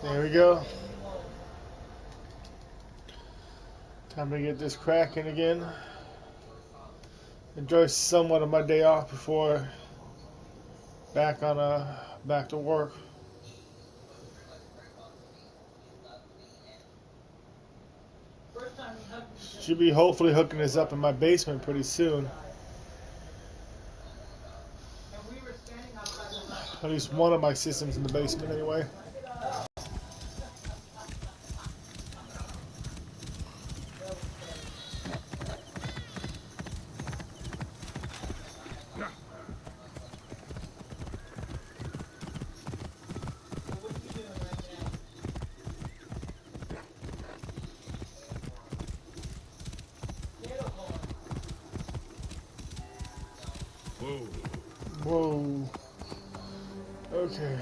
There we go. Time to get this cracking again. Enjoy somewhat of my day off before back to work. Should be hopefully hooking this up in my basement pretty soon. At least one of my systems in the basement anyway. Whoa. Okay.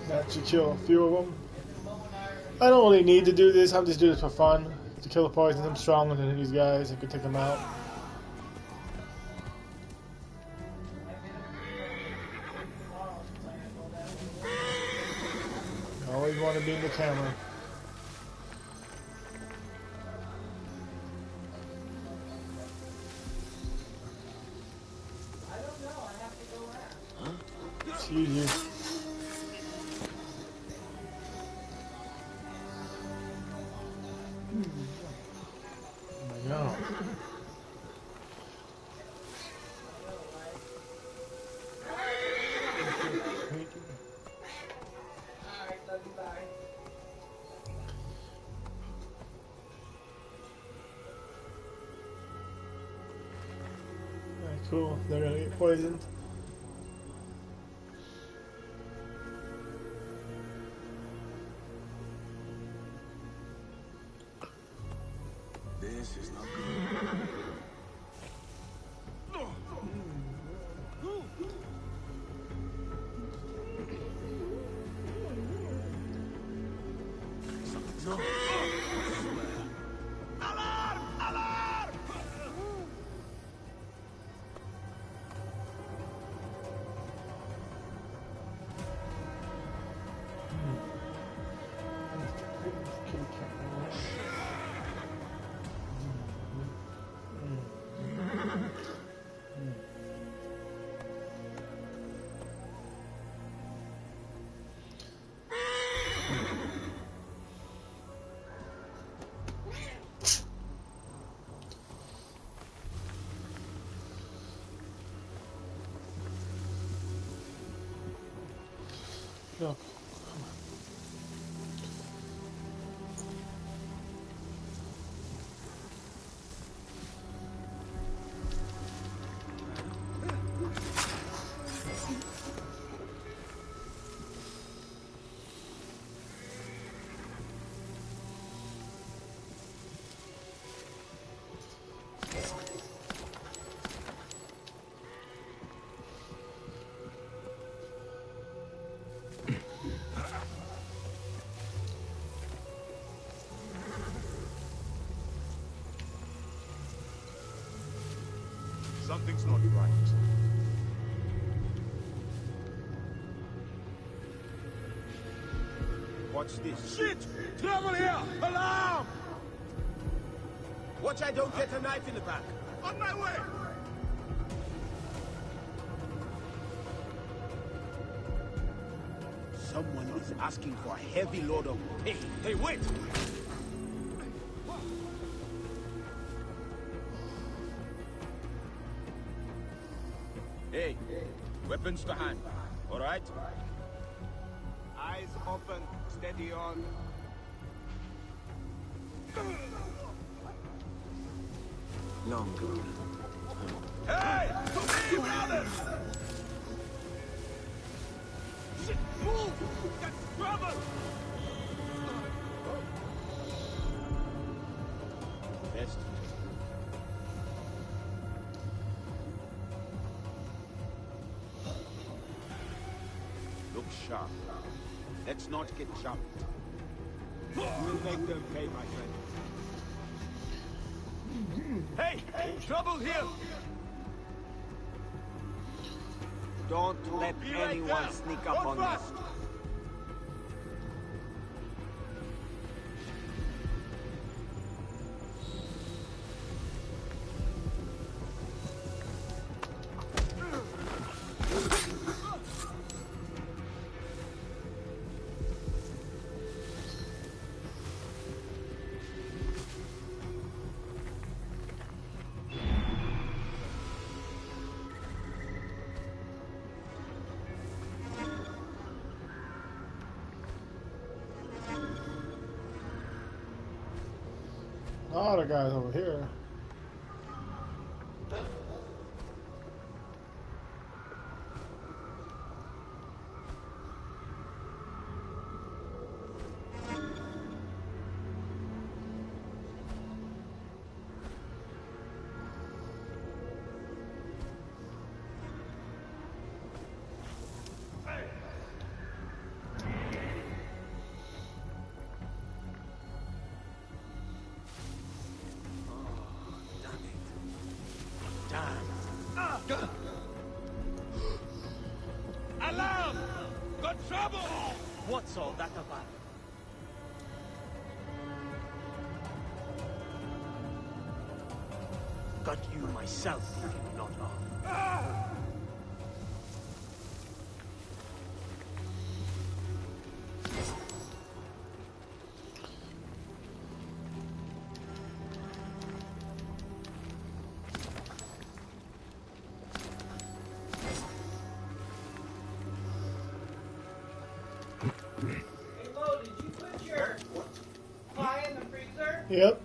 That should kill a few of them. I don't really need to do this. I'm just doing this for fun. To kill the poison. I'm stronger than these guys. I could take them out. I always want to be in the camera. Excuse you. No. Alright, cool. They're gonna get poisoned. This is not good. No. Alarm! Alarm! No. Something's not right. Watch this. Shit! Trouble here! Alarm! Watch I don't get a knife in the back. On my way! Someone is asking for a heavy load of pain. Hey, wait! Hey, weapons to hand, all right? Eyes open, steady on. Long gone. Hey! To me, brothers! Shit, move! Got trouble! Best. sharp. Let's not get jumped. We'll make them pay, my friend. Hey! Trouble here! Don't let anyone sneak up on us. Oh, the guy's over here. Alarm! Got trouble! What's all that about? Got you myself, if you not laugh. Hey Mo, did you put your pie in the freezer? Yep.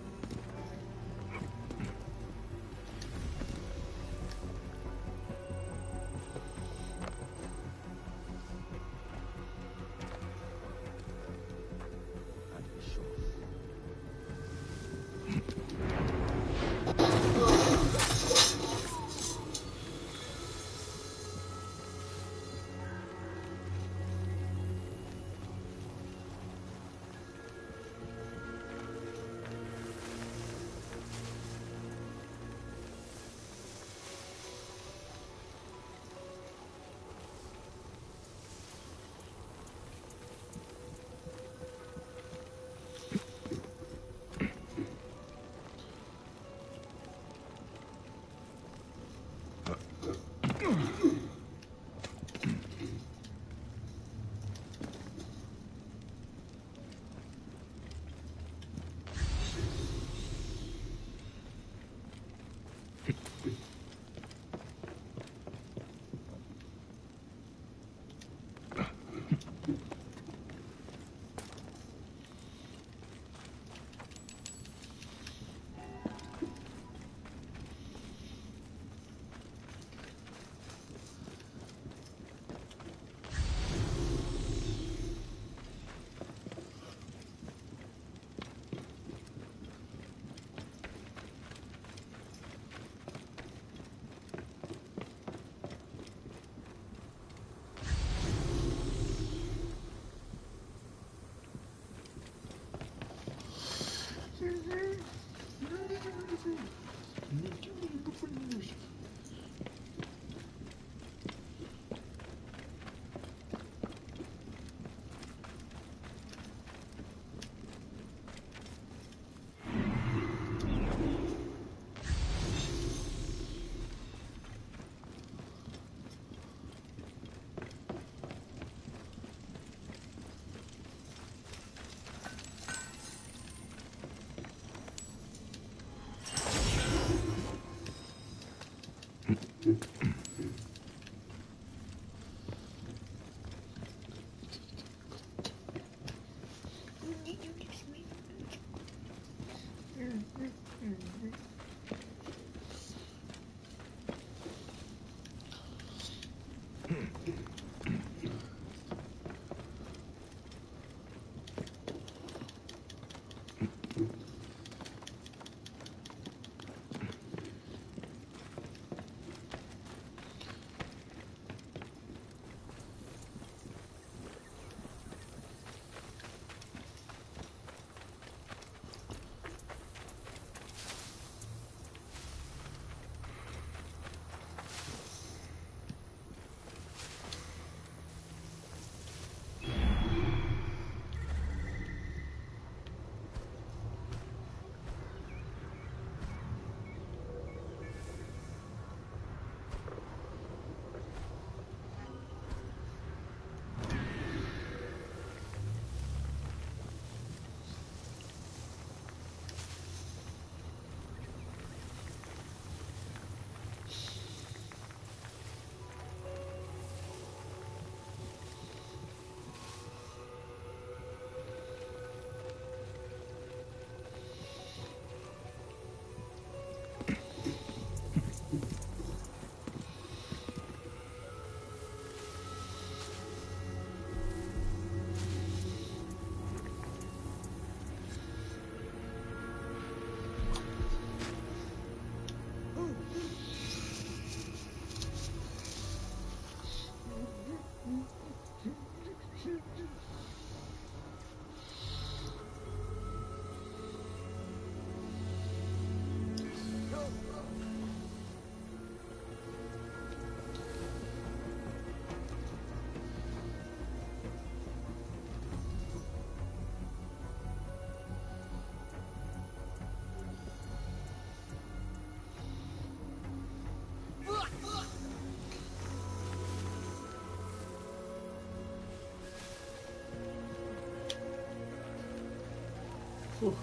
Whew.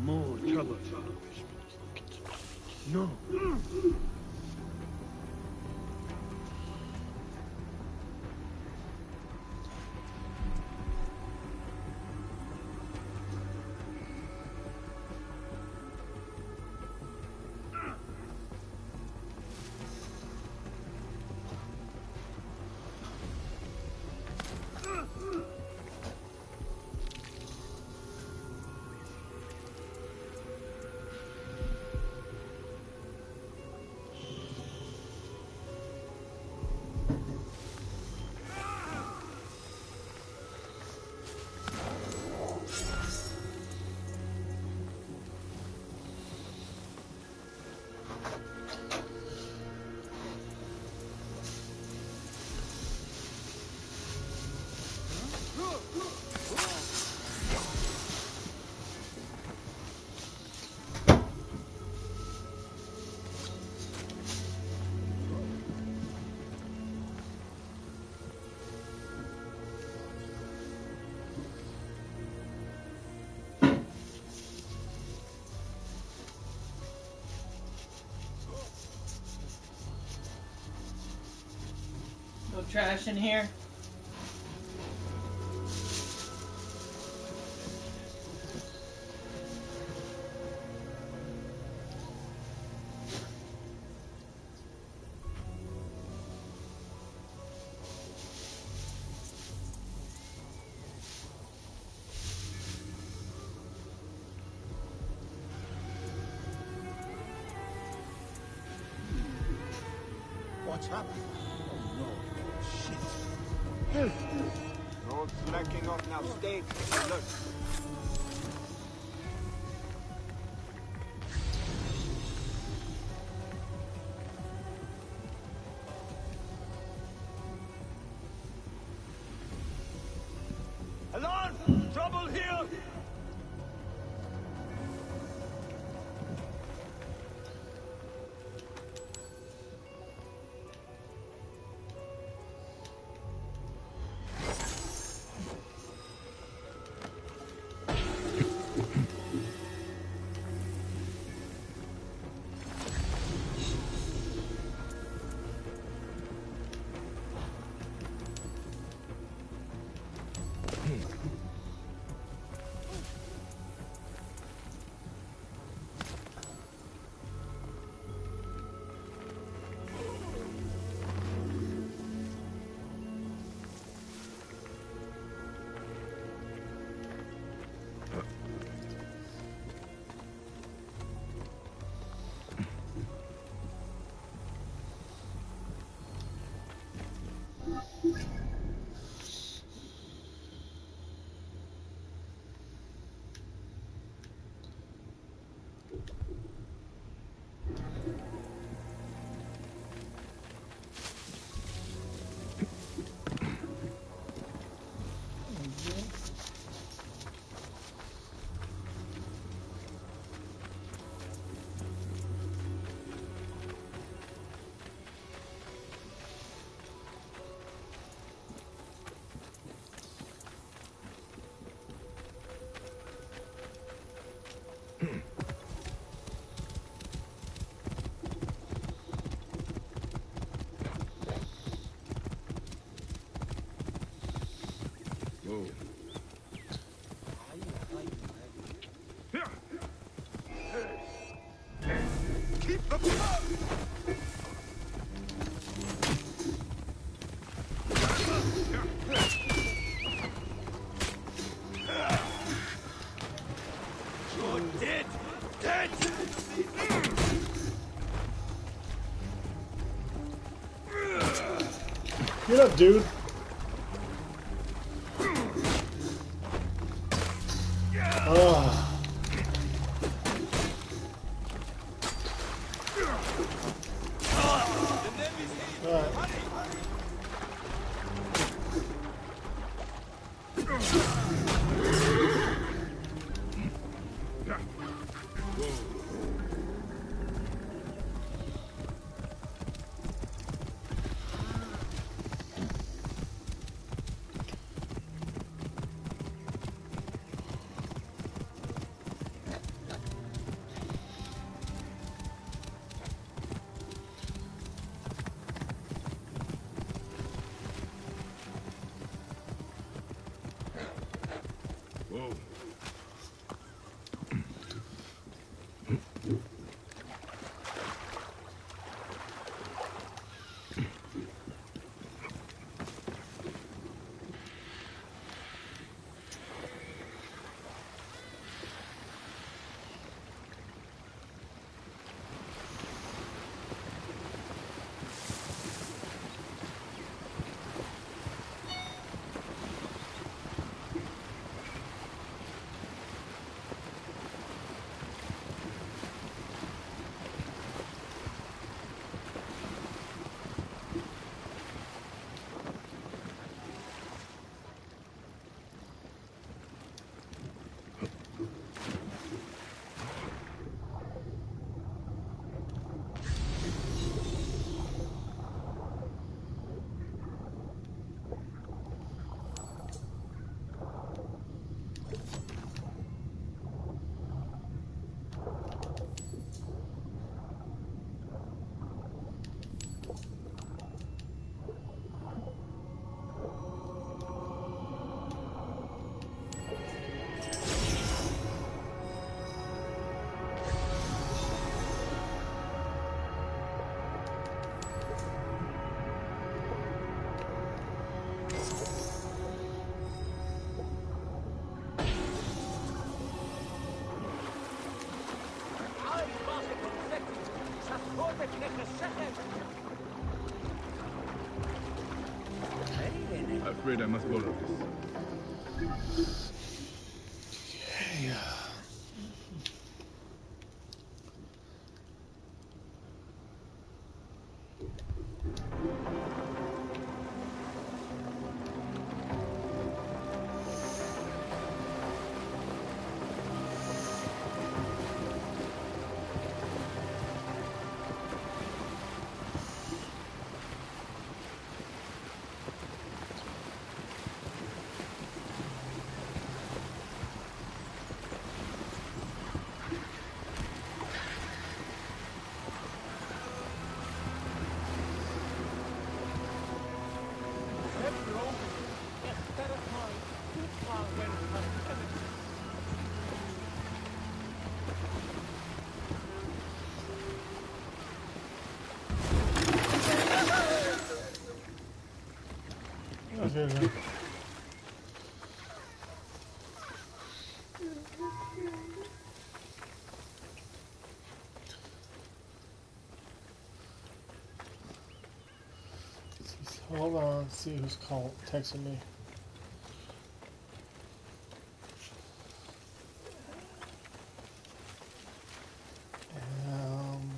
More trouble. No. No trash in here. What's happened? Oh no. Shit. You're all slacking off now. Stay alert. Alarm! Trouble here! Keep the You're dead! Dead! Get up, dude. Oh. Whoa. I'm afraid I must borrow this. Yeah. Okay, hold on, see who's texting me. Um,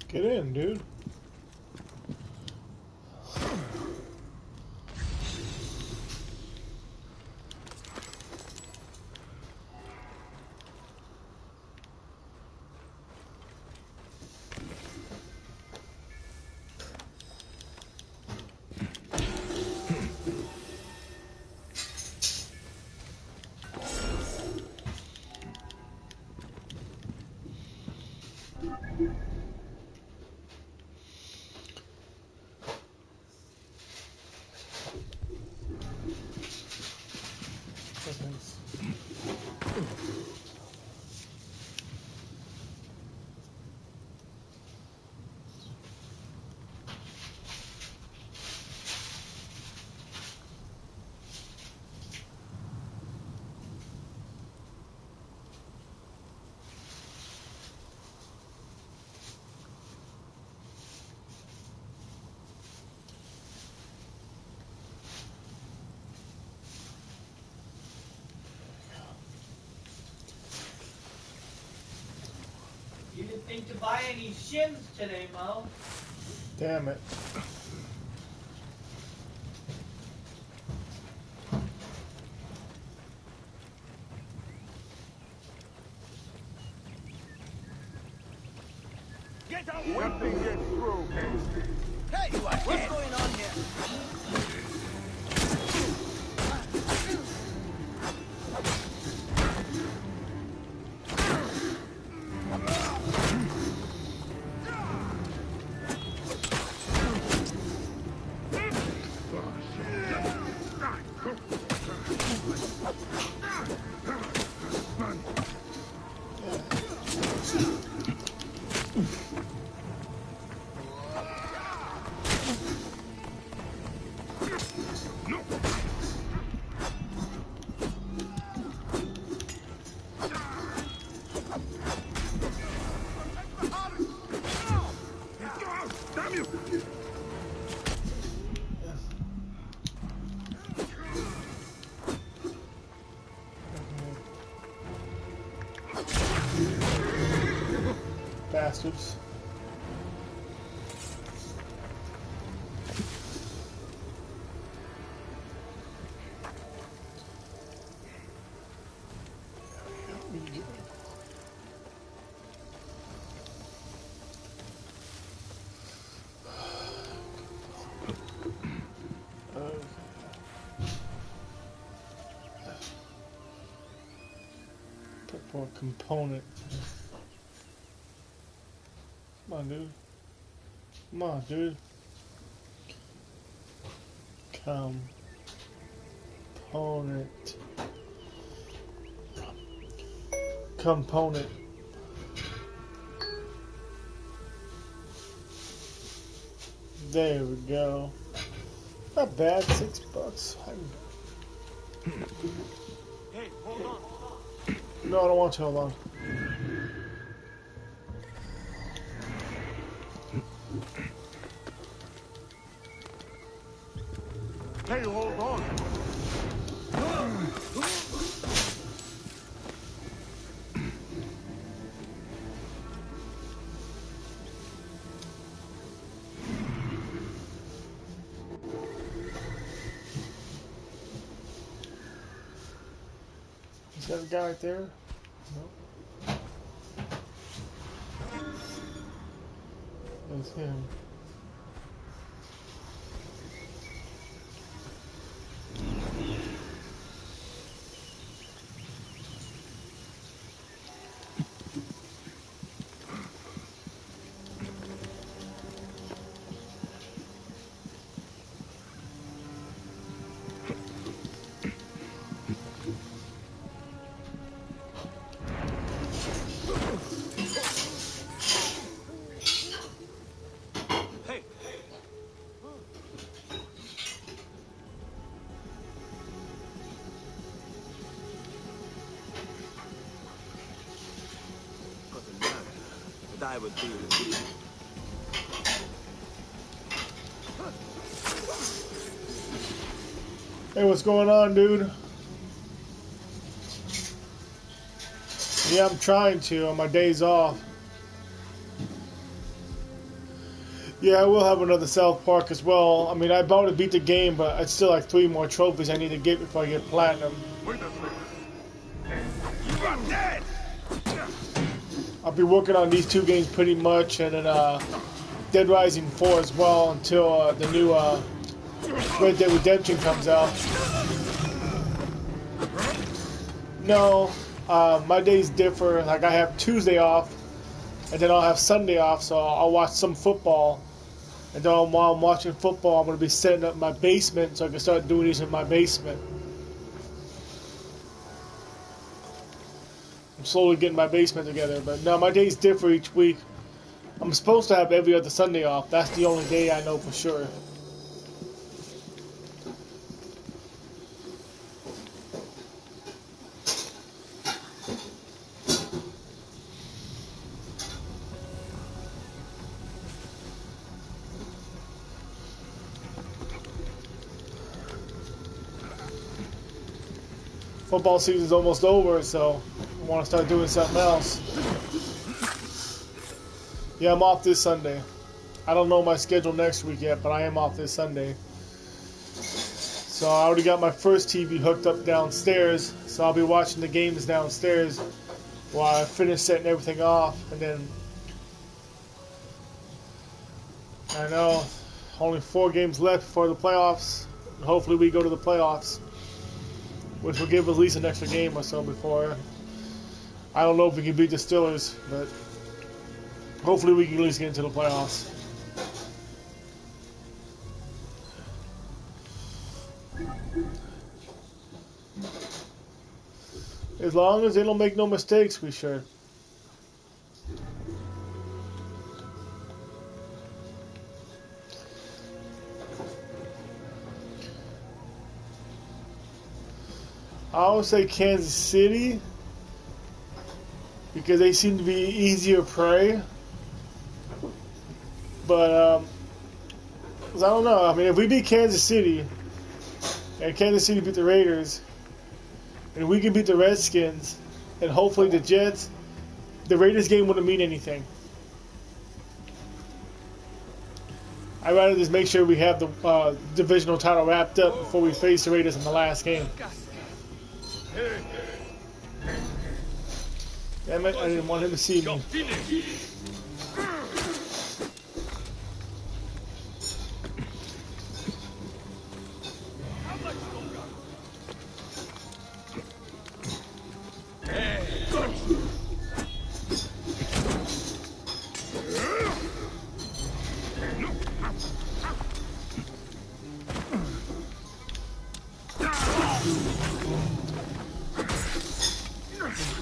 get in, dude. to buy any shims today, Mo. Damn it. Get out! Nothing gets through. Hey, what's going on here? Bastards. For a component. Come on, dude. Come on, dude. Component. Component. There we go. Not bad, $6. Hey, hold on. No, I don't want to. Hold on. Hey, hold on. Is that a guy right there? No. That's him. I would deal with you. Hey, what's going on, dude? Yeah, I'm trying to on my days off. Yeah, I will have another South Park as well. I mean, I about to beat the game, but I still like 3 more trophies I need to get before I get platinum. Wait a second. You are dead! I'll be working on these 2 games pretty much, and then Dead Rising 4 as well until the new Red Dead Redemption comes out. No, my days differ. Like I have Tuesday off, and then I'll have Sunday off, so I'll watch some football. And then while I'm watching football, I'm going to be setting up my basement so I can start doing these in my basement. I'm slowly getting my basement together, but no, my days differ each week. I'm supposed to have every other Sunday off. That's the only day I know for sure. Football season's almost over, so I want to start doing something else. Yeah, I'm off this Sunday. I don't know my schedule next week yet, but I am off this Sunday. So I already got my first TV hooked up downstairs, so I'll be watching the games downstairs while I finish setting everything off. And then I know only 4 games left before the playoffs. Hopefully we go to the playoffs, which will give us at least an extra game or so before. I don't know if we can beat the Steelers, but hopefully we can at least get into the playoffs. As long as they don't make no mistakes, we should. I would say Kansas City because they seem to be easier prey. But I don't know. I mean, if we beat Kansas City and Kansas City beat the Raiders, and we can beat the Redskins, and hopefully the Jets, the Raiders game wouldn't mean anything. I'd rather just make sure we have the divisional title wrapped up before we face the Raiders in the last game. Damn it, I didn't want him to see me.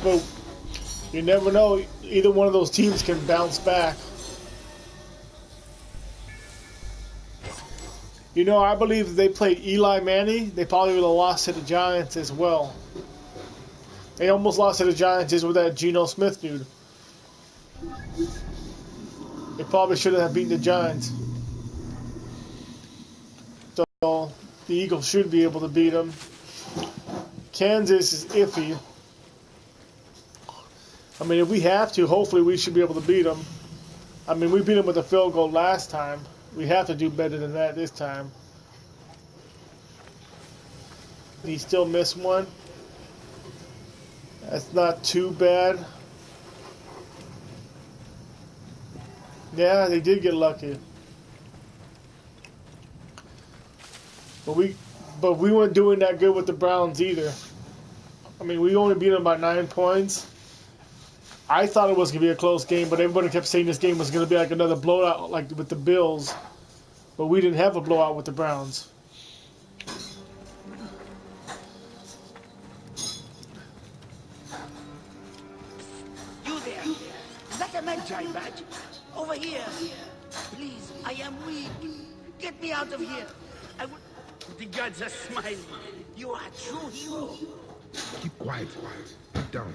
But you never know, either one of those teams can bounce back. You know, I believe if they played Eli Manning, they probably would have lost to the Giants as well. They almost lost to the Giants just with that Geno Smith dude. They probably should have beaten the Giants. So the Eagles should be able to beat them. Kansas is iffy. I mean, if we have to, hopefully we should be able to beat them. I mean, we beat them with a field goal last time. We have to do better than that this time. He still missed one. That's not too bad. Yeah, they did get lucky. But we weren't doing that good with the Browns either. I mean, we only beat them by 9 points. I thought it was going to be a close game, but everybody kept saying this game was going to be like another blowout like with the Bills. But we didn't have a blowout with the Browns. You there? Is that a Magi badge? Over here. Please, I am weak. Get me out of here. I would... The gods are smiling. You are a true hero. Keep quiet. Sit down.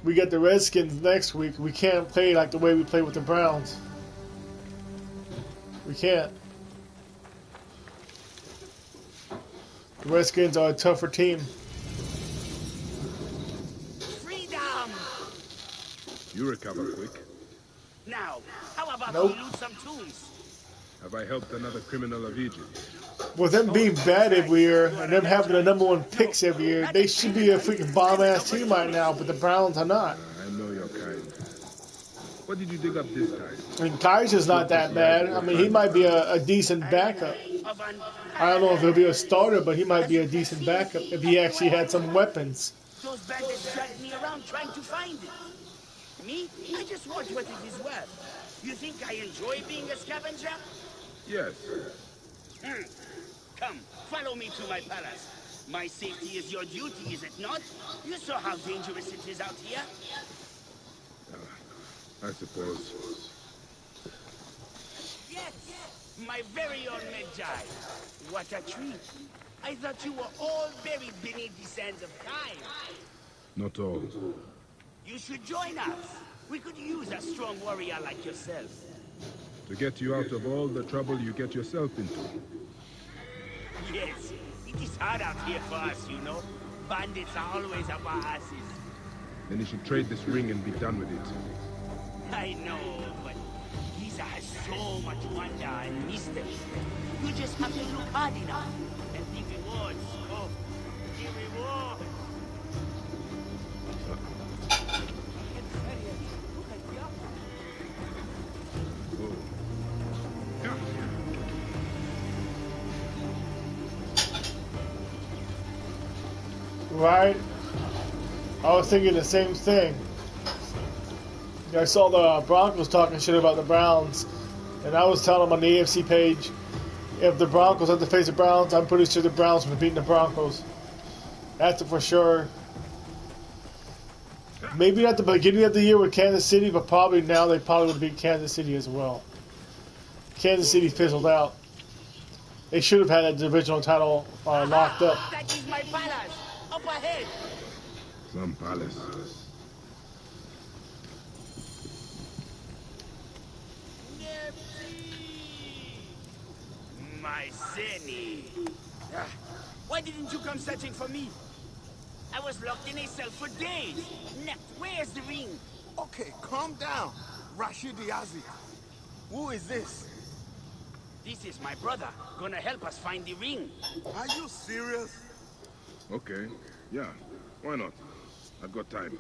We get the Redskins next week. We can't play like the way we play with the Browns. We can't. The Redskins are a tougher team. Freedom! You recover quick. Now, how about Nope. we loot some tombs? Have I helped another criminal of Egypt? With them being bad every year and them having the #1 picks every year, they should be a freaking bomb-ass team right now, but the Browns are not. I know your kind. What did you dig up this time? I mean, Kaiser's not that bad. I mean, he might be a decent backup. I don't know if he'll be a starter, but he might be a decent backup if he actually had some weapons. Those bandits dragged me around trying to find it. Me? I just watch what it is worth. You think I enjoy being a scavenger? Yes. Come, follow me to my palace. My safety is your duty, is it not? You saw how dangerous it is out here. I suppose. Yes, my very own Magi. What a treat. I thought you were all buried beneath the sands of time. Not all. You should join us. We could use a strong warrior like yourself. To get you out of all the trouble you get yourself into. Yes, It is hard out here for us, you know. Bandits are always up our asses. Then you should trade this ring and be done with it. I know, but Giza has so much wonder and mystery. You just have to look hard enough. And the rewards, oh, the rewards. Right? I was thinking the same thing. I saw the Broncos talking shit about the Browns, and I was telling them on the AFC page, if the Broncos had to face the Browns, I'm pretty sure the Browns would have beaten the Broncos. That's for sure. Maybe not the beginning of the year with Kansas City, but probably now they probably would beat Kansas City as well. Kansas City fizzled out. They should have had that divisional title locked up. That is my palace. Up ahead. Some palace. My Zenny. Why didn't you come searching for me? I was locked in a cell for days. Next, where's the ring? Okay, calm down. Rashid Yazid. Who is this? This is my brother. Gonna help us find the ring. Are you serious? Okay. Yeah. Why not? I've got time.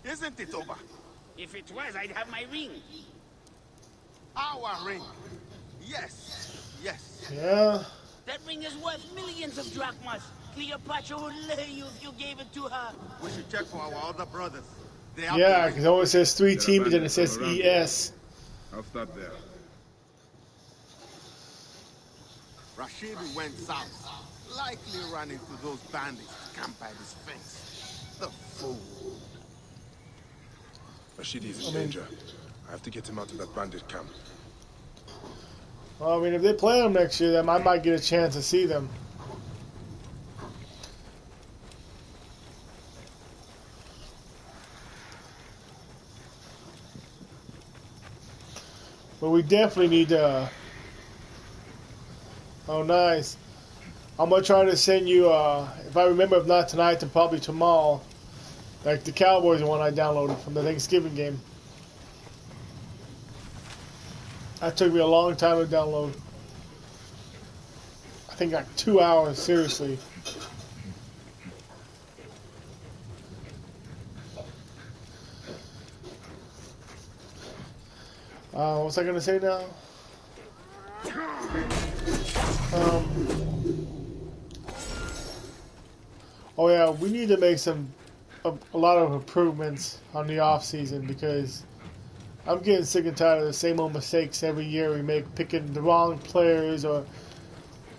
Isn't it over? If it was, I'd have my ring. Our ring. Yes. Yes. Yeah. That ring is worth millions of drachmas. Cleopatra would lay you if you gave it to her. We should check for our other brothers. They have Yeah, the because ring. it always says 3 teams and it says ES. I'll start there. Rashid went south. Likely ran into those bandits camped by this fence. The fool. Rashidi is in danger. I have to get him out of that bandit camp. Well, I mean, if they play them next year, then I might get a chance to see them. But we definitely need to... Oh, nice. I'm going to try to send you, if I remember, if not tonight, then probably tomorrow. Like the Cowboys one I downloaded from the Thanksgiving game. That took me a long time to download. I think like 2 hours, seriously. What was I going to say now? Oh yeah, we need to make a lot of improvements on the off season because I'm getting sick and tired of the same old mistakes every year we make, picking the wrong players, or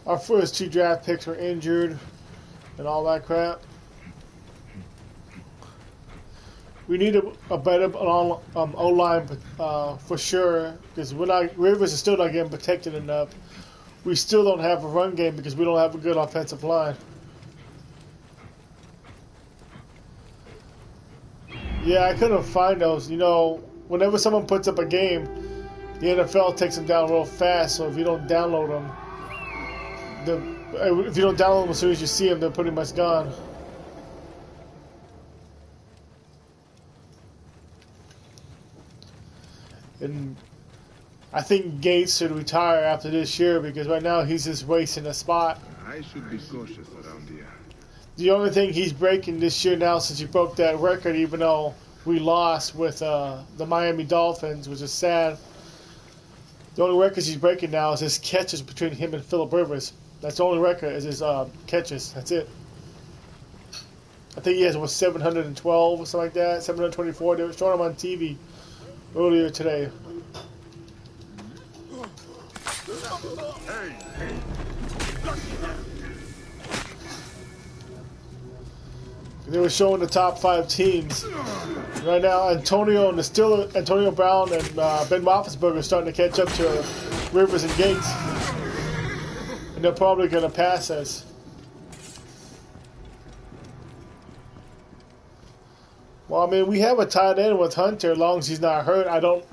our first 2 draft picks were injured and all that crap. We need a better O-line for sure, because Rivers is still not getting protected enough. We still don't have a run game because we don't have a good offensive line. Yeah, I couldn't find those. You know, whenever someone puts up a game, the NFL takes them down real fast. So if you don't download them, if you don't download them as soon as you see them, they're pretty much gone. And I think Gates should retire after this year because right now he's just wasting a spot. I should be cautious around here. The only thing he's breaking this year now, since he broke that record, even though we lost with the Miami Dolphins, which is sad. The only records he's breaking now is his catches between him and Phillip Rivers. That's the only record is his catches. That's it. I think he has 712 or something like that, 724. They were showing him on TV earlier today. They were showing the top 5 teams. Right now, Antonio Brown and Ben Roethlisberger are starting to catch up to Rivers and Gates. And they're probably going to pass us. Well, I mean, we have a tight end with Hunter as long as he's not hurt.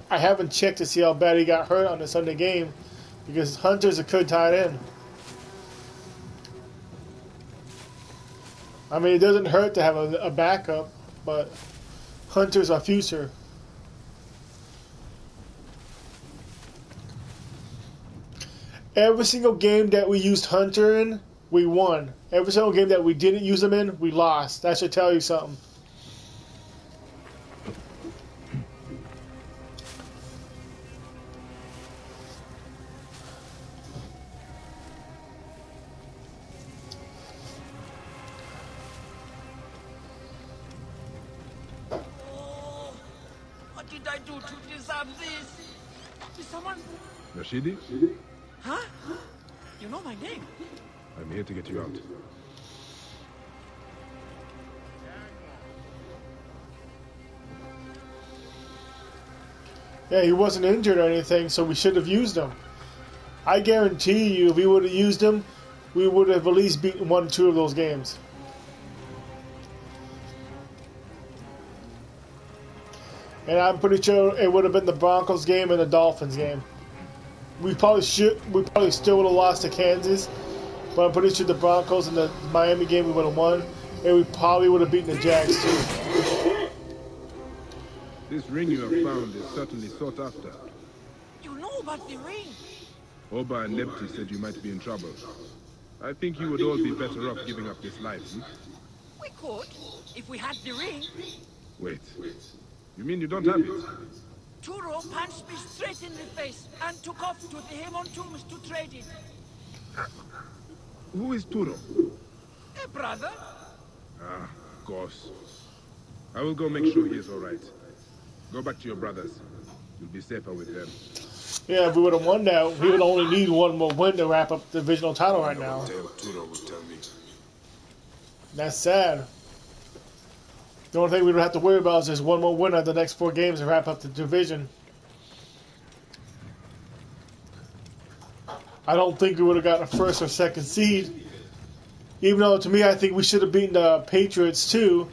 I haven't checked to see how bad he got hurt on the Sunday game because Hunter's a good tight end. I mean, it doesn't hurt to have a backup, but Hunter's our future. Every single game that we used Hunter in, we won. Every single game that we didn't use him in, we lost. That should tell you something. Oh, what did I do to deserve this? Is someone... Rashidi, Huh? You know my name? I'm here to get you out. Yeah, he wasn't injured or anything, so we should have used him. I guarantee you, if we would have used him, we would have at least beaten 1 or 2 of those games. And I'm pretty sure it would have been the Broncos game and the Dolphins game. We probably still would have lost to Kansas, but I'm pretty sure the Broncos and the Miami game we would have won, and we probably would have beaten the Jags too. This ring you have found is certainly sought after. You know about the ring? Oba and Nepti said you might be in trouble. I think you would all be better off giving up this life, We could, if we had the ring. Wait. You mean you don't have it? Turo punched me straight in the face and took off to the Hemon Tombs to trade it. Who is Turo? A brother? Ah, of course. I will go make sure he is all right. Go back to your brothers. You'll be safer with them. Yeah, if we would have won that, we would only need 1 more win to wrap up the divisional title right now. Turo will tell me. That's sad. The only thing we would have to worry about is just 1 more win out of the next 4 games to wrap up the division. I don't think we would have gotten a 1st or 2nd seed. Even though, to me, I think we should have beaten the Patriots too.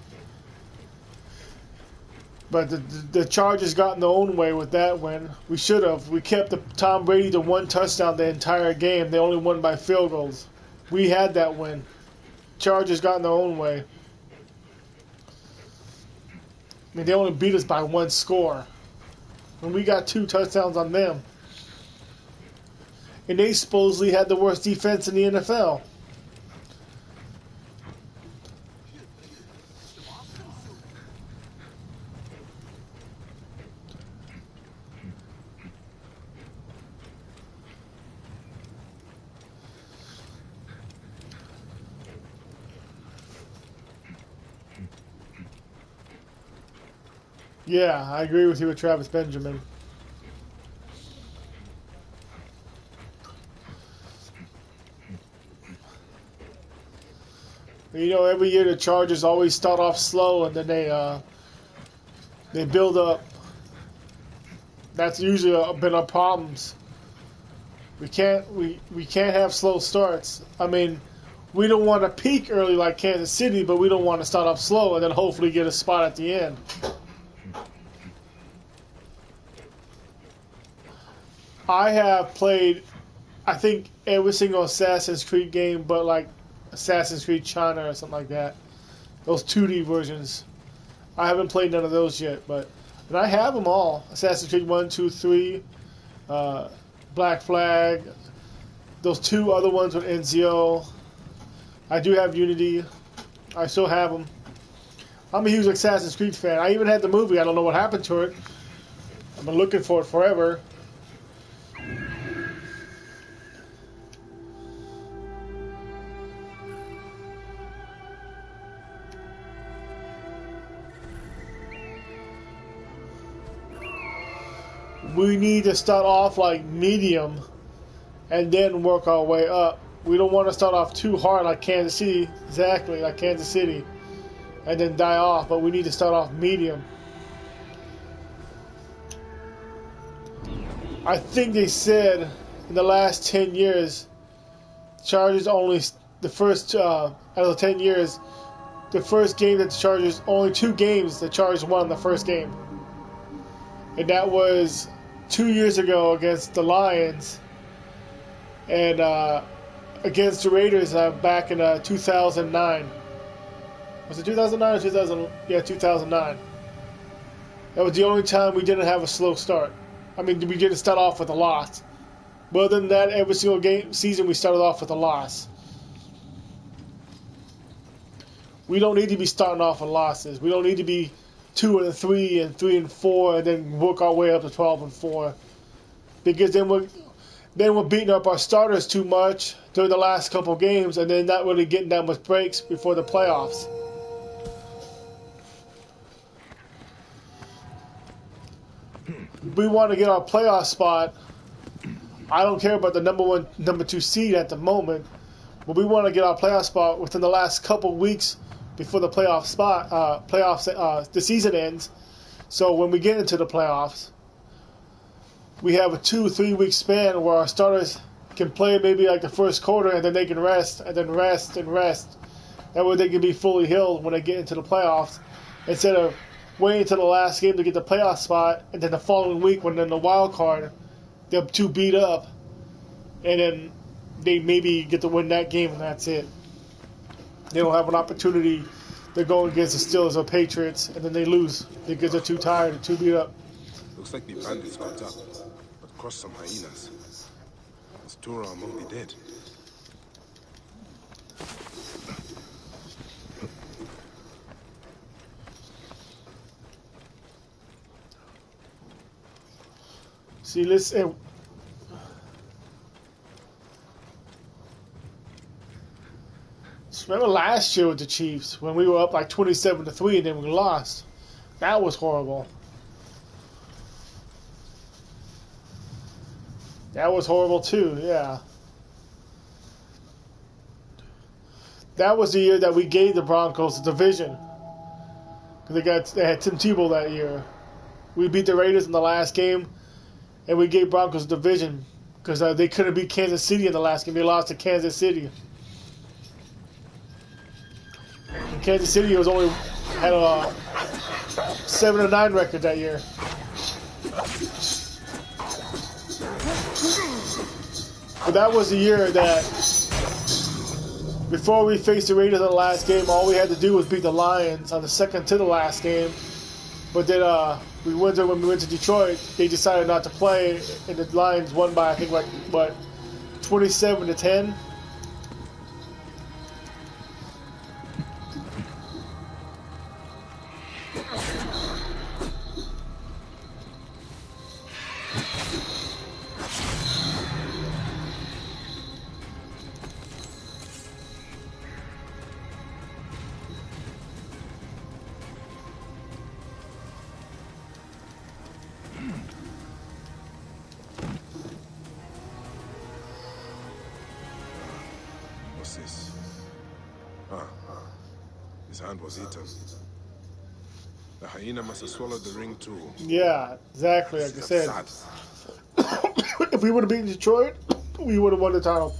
But the Chargers got in their own way with that win. We should have. We kept Tom Brady to 1 touchdown the entire game. They only won by field goals. We had that win. Chargers got in their own way. I mean, they only beat us by 1 score. And we got 2 touchdowns on them. And they supposedly had the worst defense in the NFL. Yeah, I agree with you with Travis Benjamin. You know, every year the Chargers always start off slow and then they build up. That's usually been our problems. We can't have slow starts. I mean, we don't want to peak early like Kansas City, but we don't want to start off slow and then hopefully get a spot at the end. I have played, I think, every single Assassin's Creed game but like Assassin's Creed China or something like that. Those 2D versions. I haven't played none of those yet, but I have them all. Assassin's Creed 1, 2, 3, Black Flag, those 2 other ones with Ezio. I do have Unity. I still have them. I'm a huge Assassin's Creed fan. I even had the movie. I don't know what happened to it. I've been looking for it forever. We need to start off like medium and then work our way up. We don't want to start off too hard like Kansas City, exactly like Kansas City, and then die off, but we need to start off medium. I think they said in the last 10 years, Chargers only, the first, out of the 10 years, the first game that the Chargers, only 2 games the Chargers won the first game. And that was 2 years ago against the Lions and against the Raiders back in 2009. Was it 2009 or 2000? Yeah, 2009. That was the only time we didn't have a slow start. I mean, we didn't start off with a loss. But other than that, every single season we started off with a loss. We don't need to be starting off with losses. We don't need to be 2-3 and 3-4 and then work our way up to 12-4. Because then we're beating up our starters too much during the last couple games and then not really getting that much breaks before the playoffs. We want to get our playoff spot. I don't care about the number 1, number 2 seed at the moment, but we want to get our playoff spot within the last couple weeks before the the season ends. So when we get into the playoffs, we have a 2-3 week span where our starters can play maybe like the first quarter and then they can rest and then rest and rest. That way they can be fully healed when they get into the playoffs instead of waiting until the last game to get the playoff spot and then the following week when they're in the wild card, they're too beat up and then they maybe get to win that game and that's it. They don't have an opportunity to go against the Steelers or Patriots and then they lose because they're too tired and too beat up. Looks like the bandits got up, but crossed some hyenas. Is Tura among the dead? See, let's. Remember last year with the Chiefs when we were up like 27-3 and then we lost. That was horrible. That was horrible too. Yeah. That was the year that we gave the Broncos the division. Because they had Tim Tebow that year. We beat the Raiders in the last game, and we gave Broncos the division because they couldn't beat Kansas City in the last game. They lost to Kansas City. And Kansas City had a 7-9 record that year. But that was the year that before we faced the Raiders in the last game, all we had to do was beat the Lions on the second to the last game. But then when we went to Detroit, they decided not to play, and the Lions won by I think 27-10. What's this? His hand was eaten. The hyena must have swallowed the ring too. Yeah, exactly. Like I said, Sad. if we would have beaten Detroit, we would have won the title.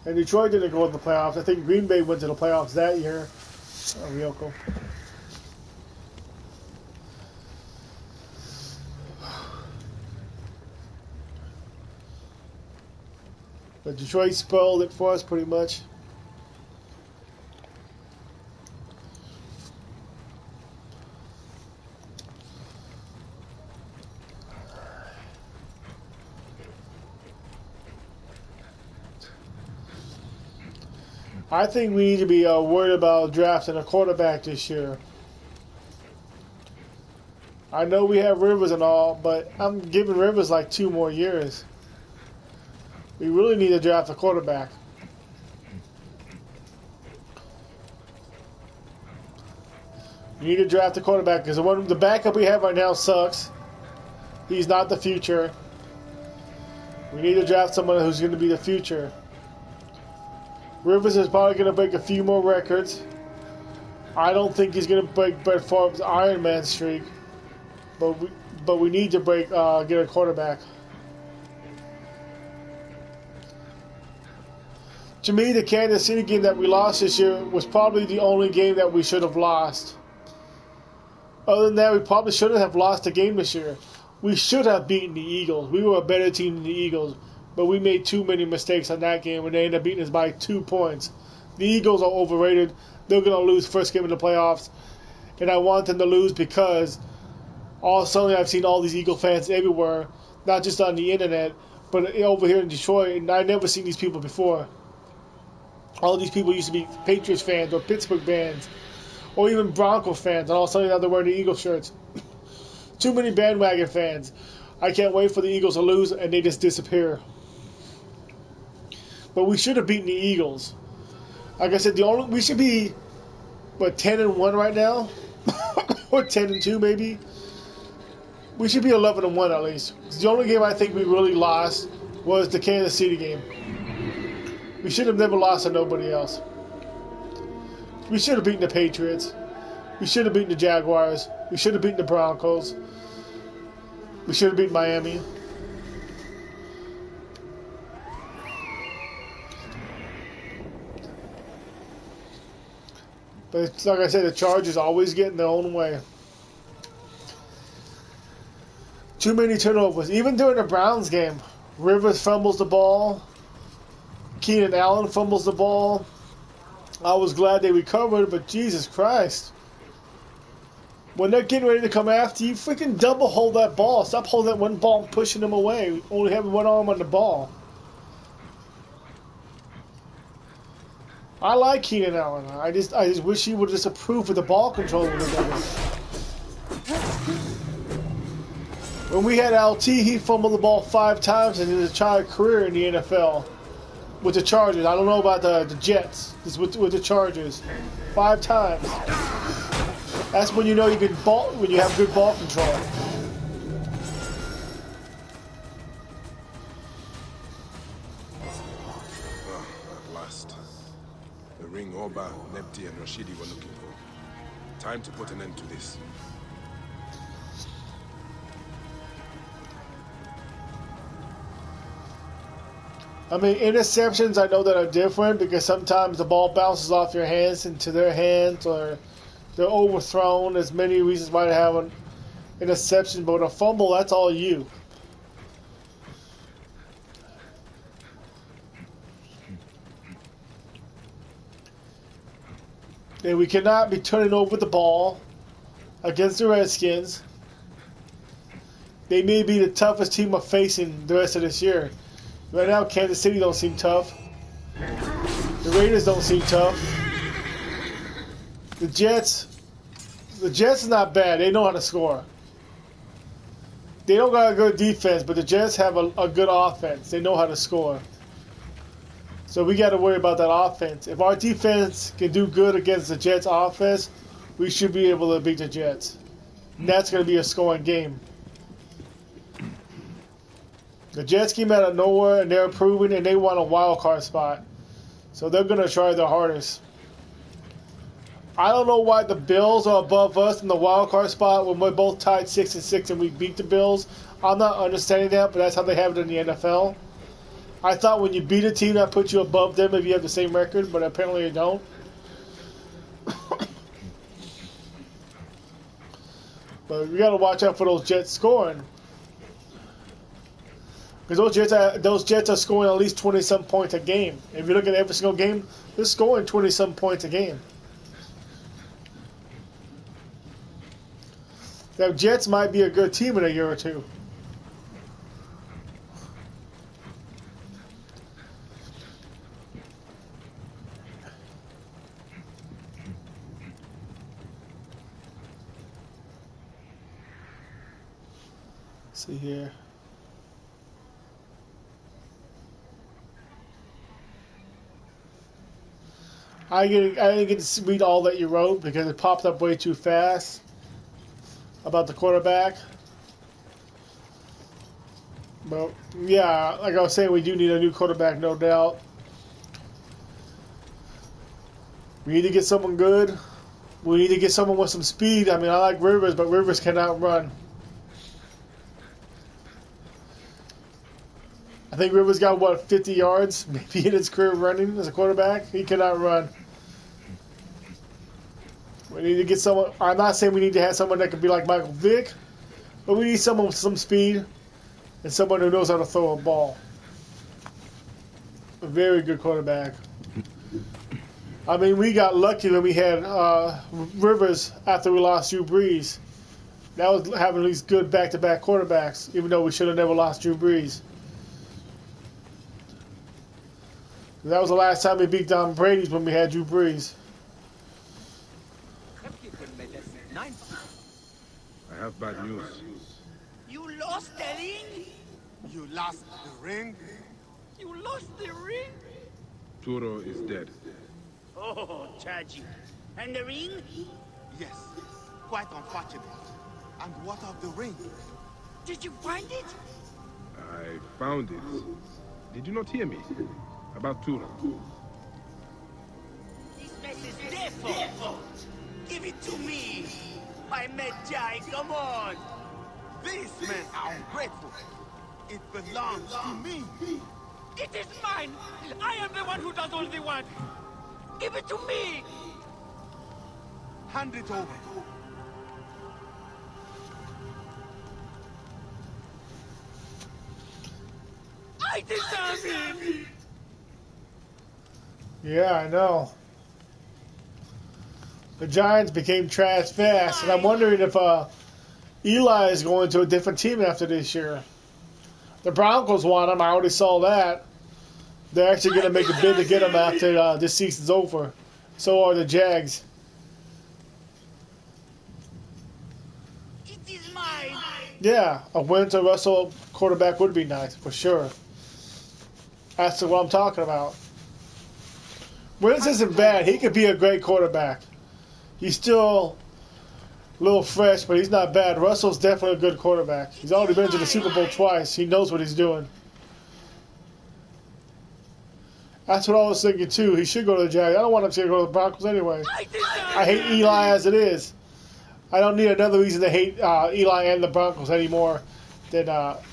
And Detroit didn't go in the playoffs. I think Green Bay went to the playoffs that year. Ryoko. But Detroit spoiled it for us pretty much. I think we need to be worried about drafting a quarterback this year. I know we have Rivers and all, but I'm giving Rivers like 2 more years. We really need to draft a quarterback. We need to draft a quarterback because the backup we have right now sucks. He's not the future. We need to draft someone who's going to be the future. Rivers is probably going to break a few more records. I don't think he's going to break Brett Favre's Iron Man streak, but we need to get a quarterback. To me, the Kansas City game that we lost this year was probably the only game that we should have lost. Other than that, we probably shouldn't have lost the game this year. We should have beaten the Eagles. We were a better team than the Eagles, but we made too many mistakes on that game and they ended up beating us by 2 points. The Eagles are overrated. They're going to lose first game of the playoffs, and I want them to lose because all of a sudden I've seen all these Eagle fans everywhere, not just on the internet, but over here in Detroit, and I've never seen these people before. All these people used to be Patriots fans or Pittsburgh fans or even Bronco fans, and all of a sudden now they're wearing the Eagle shirts. Too many bandwagon fans. I can't wait for the Eagles to lose and they just disappear. But we should have beaten the Eagles. Like I said, we should be 10-1 right now, or 10-2 maybe. We should be 11-1 at least. The only game I think we really lost was the Kansas City game. We should have never lost to nobody else. We should have beaten the Patriots. We should have beaten the Jaguars. We should have beaten the Broncos. We should have beaten Miami. But it's, like I said, the Chargers always get in their own way. Too many turnovers. Even during the Browns game, Rivers fumbles the ball. Keenan Allen fumbles the ball. I was glad they recovered, but Jesus Christ. When they're getting ready to come after you, freaking double hold that ball. Stop holding that one ball and pushing them away. Only having one arm on the ball. I like Keenan Allen. I just wish he would just approve of the ball control a little better. When we had LT, he fumbled the ball 5 times in his entire career in the NFL with the Chargers. I don't know about the Jets. Just with the Chargers, 5 times. That's when you know you can ball, when you have good ball control. At last. The ring Oba, Nepti, and Rashidi were looking for. Time to put an end to this. I mean, interceptions I know that are different because sometimes the ball bounces off your hands into their hands or they're overthrown. There's many reasons why they have an interception, but with a fumble, that's all you. And we cannot be turning over the ball against the Redskins. They may be the toughest team we're facing the rest of this year. Right now, Kansas City don't seem tough. The Raiders don't seem tough. The Jets is not bad. They know how to score. They don't got a good defense, but the Jets have a good offense. They know how to score. So we got to worry about that offense. If our defense can do good against the Jets' offense, we should be able to beat the Jets. And that's going to be a scoring game. The Jets came out of nowhere and they're improving and they want a wild card spot. So they're going to try their hardest. I don't know why the Bills are above us in the wild card spot when we're both tied 6-6 and we beat the Bills. I'm not understanding that, but that's how they have it in the NFL. I thought when you beat a team that puts you above them if you have the same record, but apparently you don't. But we got to watch out for those Jets scoring. Because those Jets are scoring at least 20-some points a game. If you look at every single game, they're scoring 20-some points a game. The Jets might be a good team in a year or two. Let's see here. I didn't get to read all that you wrote because it popped up way too fast about the quarterback. But yeah, like I was saying, we do need a new quarterback, no doubt. We need to get someone good. We need to get someone with some speed. I mean, I like Rivers, but Rivers cannot run. I think Rivers got, 50 yards maybe in his career running as a quarterback? He cannot run. We need to get someone. I'm not saying we need to have someone that can be like Michael Vick, but we need someone with some speed and someone who knows how to throw a ball. A very good quarterback. I mean, we got lucky when we had Rivers after we lost Drew Brees. That was having these good back-to-back quarterbacks, even though we should have never lost Drew Brees. That was the last time we beat Tom Brady's when we had Drew Brees. I have bad news. You lost the ring? You lost the ring? You lost the ring? Turo is dead. Oh, tragic. And the ring? Yes, quite unfortunate. And what of the ring? Did you find it? I found it. Did you not hear me? About Turo. This mess is their fault. Give it to me. My Medjay, come on. These men are ungrateful. It belongs to me. It is mine. I am the one who does all the work. Give it to me. Hand it over. I deserve it. Yeah, I know. The Giants became trash fast, and I'm wondering if Eli is going to a different team after this year. The Broncos want him. I already saw that. They're actually going to make a bid to get him after this season's over. So are the Jags. It is mine. Yeah, a Winter Russell quarterback would be nice, for sure. That's what I'm talking about. Wentz isn't bad. He could be a great quarterback. He's still a little fresh, but he's not bad. Russell's definitely a good quarterback. He's already been to the Super Bowl twice. He knows what he's doing. That's what I was thinking, too. He should go to the Jags. I don't want him to go to the Broncos anyway. I hate Eli as it is. I don't need another reason to hate Eli and the Broncos anymore than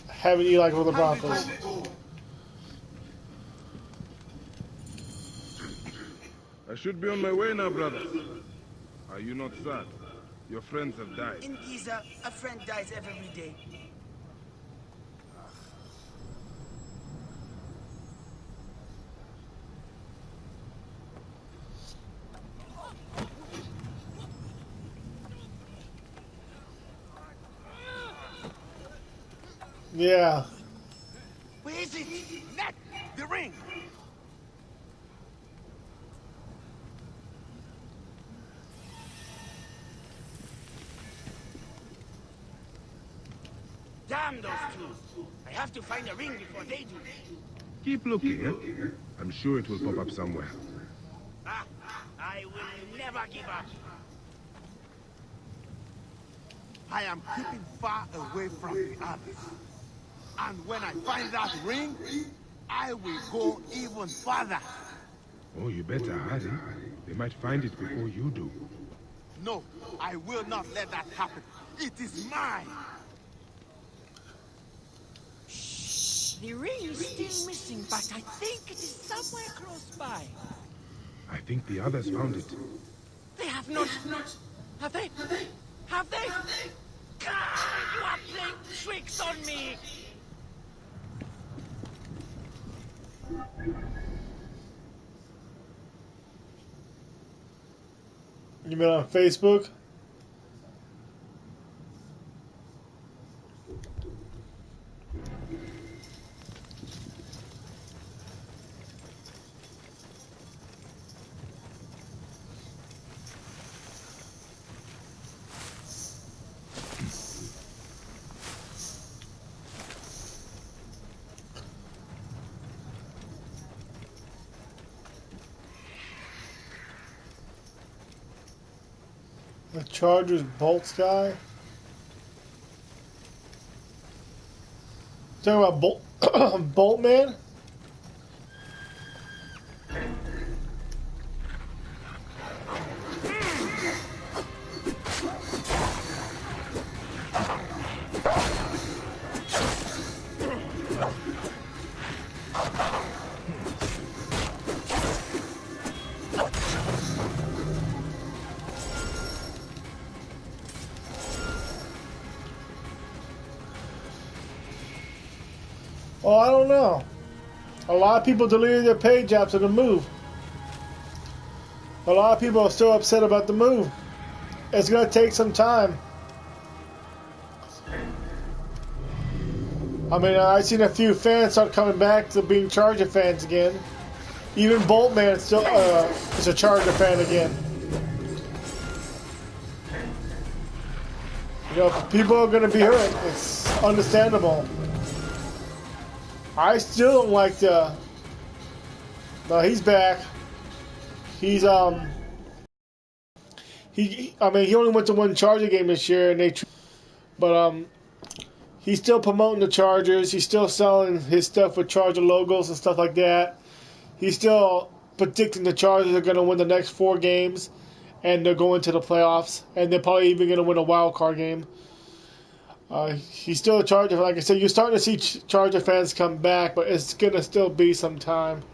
having Eli go to the Broncos. I should be on my way now, brother. Are you not sad? Your friends have died. In Giza, a friend dies every day. Yeah. Where is it? Net! The ring! Damn those two. I have to find a ring before they do. Keep looking, eh? I'm sure it will pop up somewhere. Ah, I will never give up. I am keeping far away from the others. And when I find that ring, I will go even further. Oh, you better hurry. They might find it before you do. No, I will not let that happen. It is mine. The ring is still missing, but I think it is somewhere close by. I think the others found it. They have not. Have they? Have they? God, you are playing tricks on me. You mean on Facebook? The Chargers Bolts guy? Talking about Bolt Man? don't know. A lot of people deleted their page after the move. A lot of people are still upset about the move. It's going to take some time. I mean, I've seen a few fans start coming back to being Charger fans again. Even Boltman still is a Charger fan again. You know, people are going to be hurt. It's understandable. I still don't like the... No, he's back. He's, I mean, he only went to one Charger game this year, and he's still promoting the Chargers. He's still selling his stuff with Charger logos and stuff like that. He's still predicting the Chargers are going to win the next 4 games, and they're going to the playoffs, and they're probably even going to win a wild card game. He's still a Charger. Like I said, you're starting to see Charger fans come back, but it's going to still be some time.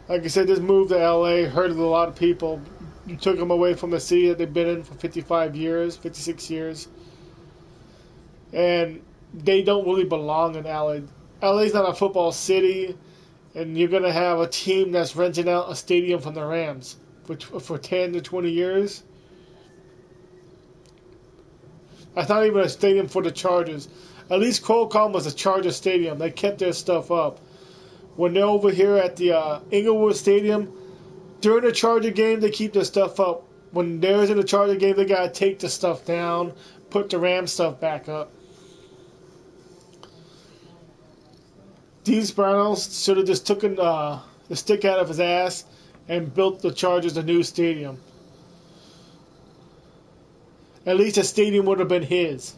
Like I said, this move to LA hurted a lot of people. You took them away from the city that they've been in for 55 years, 56 years. And they don't really belong in LA. LA's not a football city, and you're going to have a team that's renting out a stadium from the Rams for 10 to 20 years. That's not even a stadium for the Chargers. At least Qualcomm was a Charger stadium. They kept their stuff up. When they're over here at the Inglewood Stadium, during the Charger game, they keep their stuff up. When they're in the Charger game, they got to take the stuff down, put the Ram stuff back up. Dean Spanos should have just taken the stick out of his ass and built the Chargers a new stadium. At least the stadium would have been his.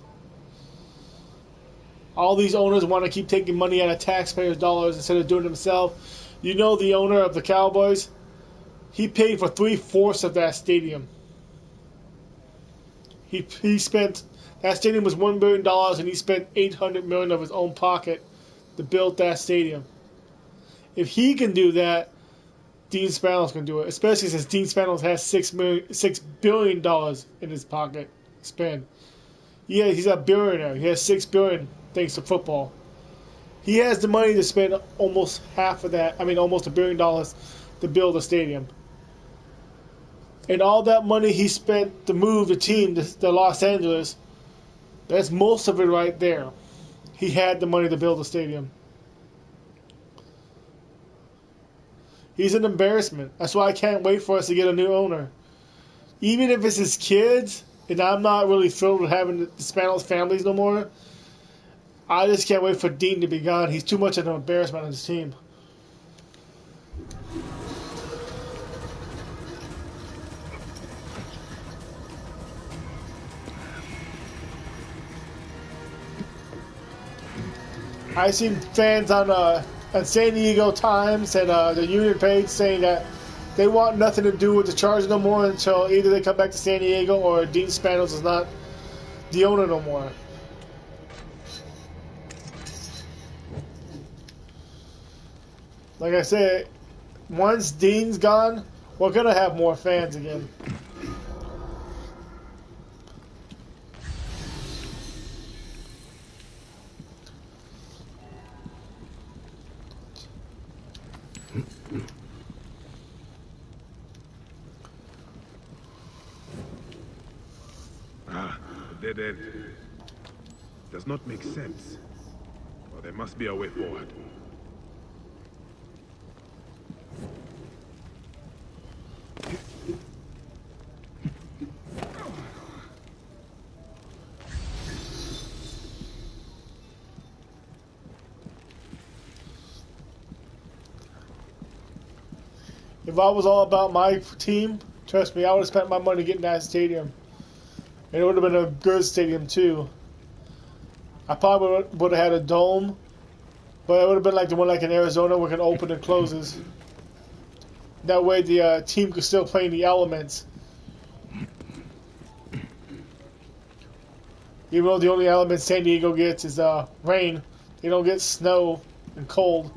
All these owners want to keep taking money out of taxpayers' dollars instead of doing it themselves. You know the owner of the Cowboys? He paid for 3/4 of that stadium. He spent... That stadium was $1 billion, and he spent $800 million of his own pocket to build that stadium. If he can do that, Dean Spanos can do it. Especially since Dean Spanos has $6 billion in his pocket to spend. Yeah, he's a billionaire. He has $6 billion thanks to football. He has the money to spend almost half of that. I mean, almost $1 billion to build a stadium. And all that money he spent to move the team to Los Angeles, that's most of it right there. He had the money to build a stadium. He's an embarrassment. That's why I can't wait for us to get a new owner. Even if it's his kids, and I'm not really thrilled with having the Spanos families no more, I just can't wait for Dean to be gone. He's too much of an embarrassment on his team. I've seen fans on San Diego Times and the Union page saying that they want nothing to do with the Chargers no more until either they come back to San Diego or Dean Spanos is not the owner no more. Like I said, once Dean's gone, we're going to have more fans again. A dead end. Does not make sense. Or there must be a way forward. If I was all about my team, trust me, I would have spent my money getting that stadium. And it would have been a good stadium, too. I probably would have had a dome, but it would have been like the one like in Arizona where it can open and closes. That way the team could still play in the elements. Even though the only element San Diego gets is rain. They don't get snow and cold.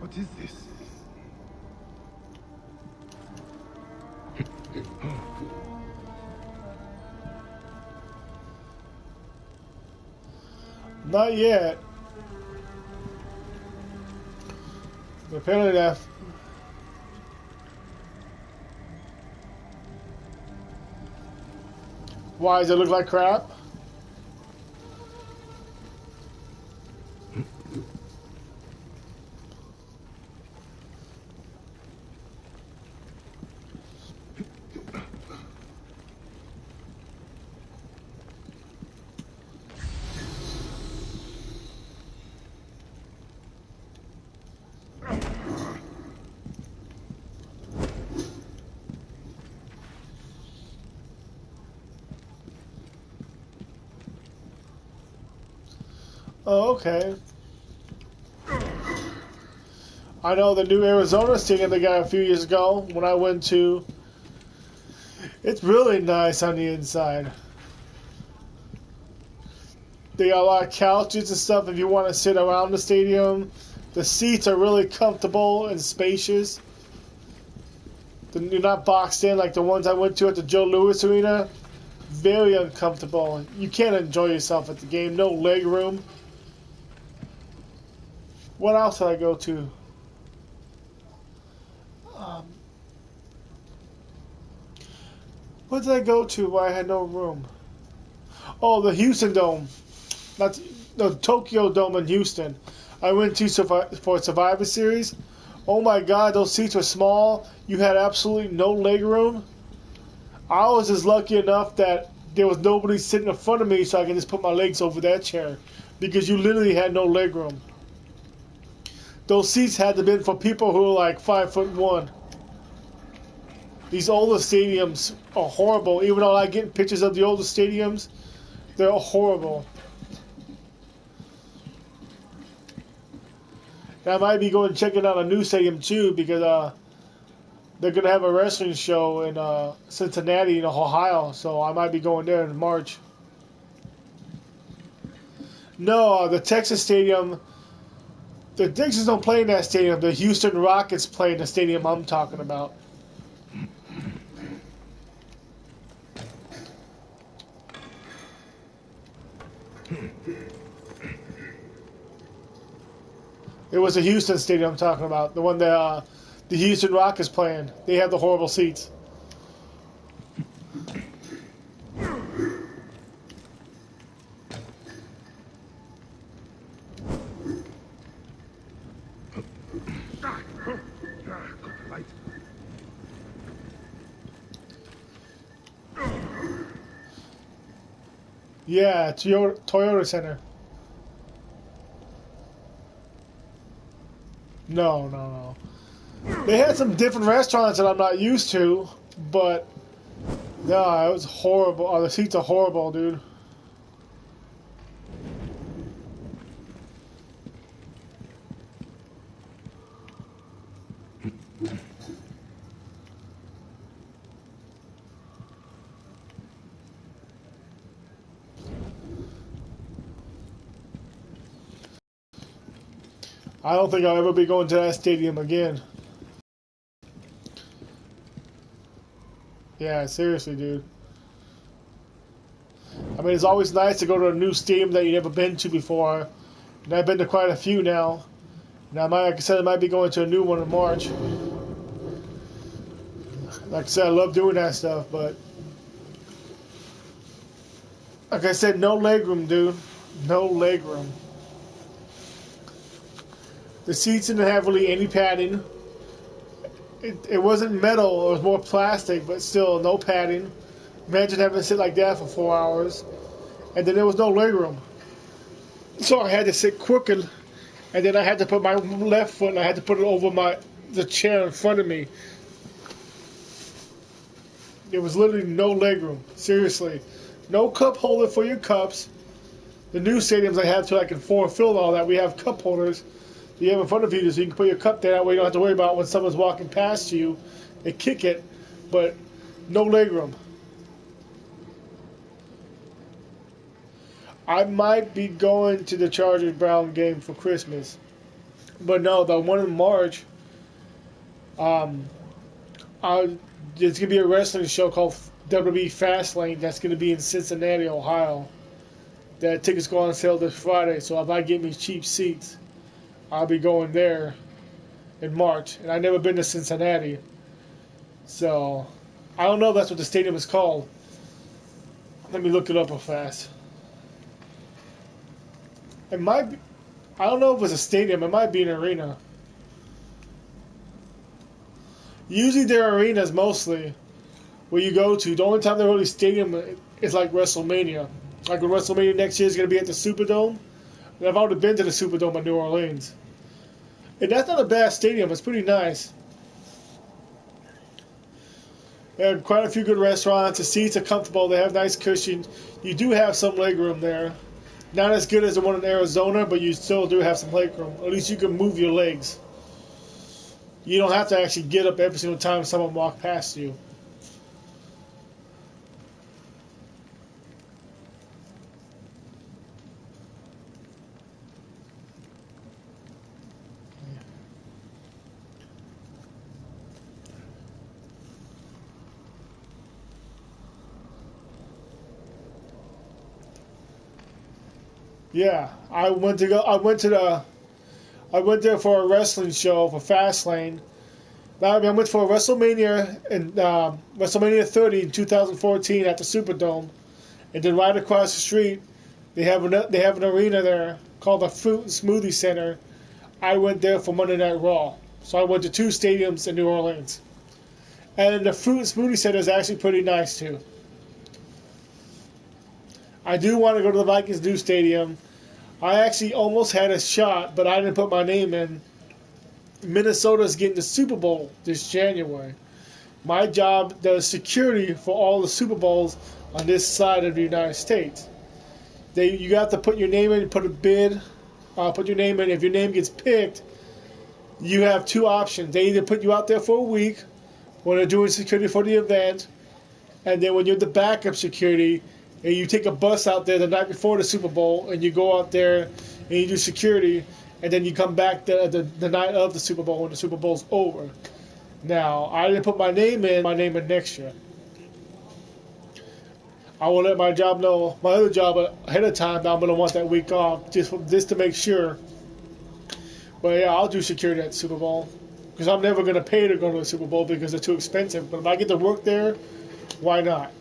What is this. Not yet. Apparently that. Why does it look like crap? Oh, okay. I know the new Arizona Stadium they got a few years ago when I went to. It's really nice on the inside. They got a lot of couches and stuff if you want to sit around the stadium. The seats are really comfortable and spacious. You're not boxed in like the ones I went to at the Joe Louis Arena. Very uncomfortable. You can't enjoy yourself at the game. No leg room. What else did I go to? What did I go to where I had no room? Oh, the Houston Dome. That's the Tokyo Dome in Houston. I went to for Survivor Series. Oh my God, those seats were small. You had absolutely no leg room. I was just lucky enough that there was nobody sitting in front of me so I can just put my legs over that chair. Because you literally had no leg room. Those seats had to be for people who are like 5'1". These older stadiums are horrible. Even though I get pictures of the older stadiums, they're horrible. And I might be going checking out a new stadium too because they're gonna have a wrestling show in Cincinnati, in Ohio. So I might be going there in March. No, the Texas stadium. The Texans don't play in that stadium. The Houston Rockets play in the stadium I'm talking about. It was the Houston stadium I'm talking about. The one that the Houston Rockets playing. They have the horrible seats. Yeah, Toyota Center. No. They had some different restaurants that I'm not used to, but no, it was horrible. Oh, the seats are horrible, dude. I don't think I'll ever be going to that stadium again. Yeah, seriously, dude. I mean, it's always nice to go to a new stadium that you've never been to before. And I've been to quite a few now. And like I said, I might be going to a new one in March. Like I said, I love doing that stuff, but like I said, no legroom, dude. No legroom. The seats didn't have really any padding. It wasn't metal, it was more plastic, but still no padding. Imagine having to sit like that for 4 hours. And then there was no legroom. So I had to sit crooked, and then I had to put my left foot and I had to put it over the chair in front of me. There was literally no legroom. Seriously. No cup holder for your cups. The new stadiums I have to, like in Ford Field and all that, we have cup holders you have in front of you so you can put your cup there. That way you don't have to worry about when someone's walking past you and kick it, but no legroom. I might be going to the Chargers Brown game for Christmas. But no, the one in March, Um, there's gonna be a wrestling show called WWE Fastlane that's gonna be in Cincinnati, Ohio. That tickets go on sale this Friday. So if I get me cheap seats, I'll be going there in March. And I've never been to Cincinnati, so I don't know if that's what the stadium is called. Let me look it up real fast. It might be, I don't know if it's a stadium. It might be an arena. Usually their arenas mostly where you go to. The only time they're really stadium is like WrestleMania. Like when WrestleMania next year is going to be at the Superdome. And I've already been to the Superdome in New Orleans. And that's not a bad stadium. It's pretty nice. They have quite a few good restaurants. The seats are comfortable. They have nice cushions. You do have some leg room there. Not as good as the one in Arizona, but you still do have some leg room. At least you can move your legs. You don't have to actually get up every single time someone walks past you. Yeah, I went there for a wrestling show for Fastlane. I went for a WrestleMania in WrestleMania 30 in 2014 at the Superdome, and then right across the street they have an arena there called the Fruit and Smoothie Center. I went there for Monday Night Raw, so I went to two stadiums in New Orleans, and the Fruit and Smoothie Center is actually pretty nice too. I do want to go to the Vikings new stadium. I actually almost had a shot, but I didn't put my name in. Minnesota's getting the Super Bowl this January. My job does security for all the Super Bowls on this side of the United States. You got to put your name in, put a bid, put your name in. If your name gets picked, you have two options. They either put you out there for a week when they're doing security for the event, and then when you're the backup security, and you take a bus out there the night before the Super Bowl, and you go out there and you do security, and then you come back the night of the Super Bowl when the Super Bowl's over. Now, I didn't put my name in next year. I will let my other job ahead of time that I'm going to want that week off just to make sure. But yeah, I'll do security at the Super Bowl because I'm never going to pay to go to the Super Bowl because it's too expensive. But if I get to work there, why not?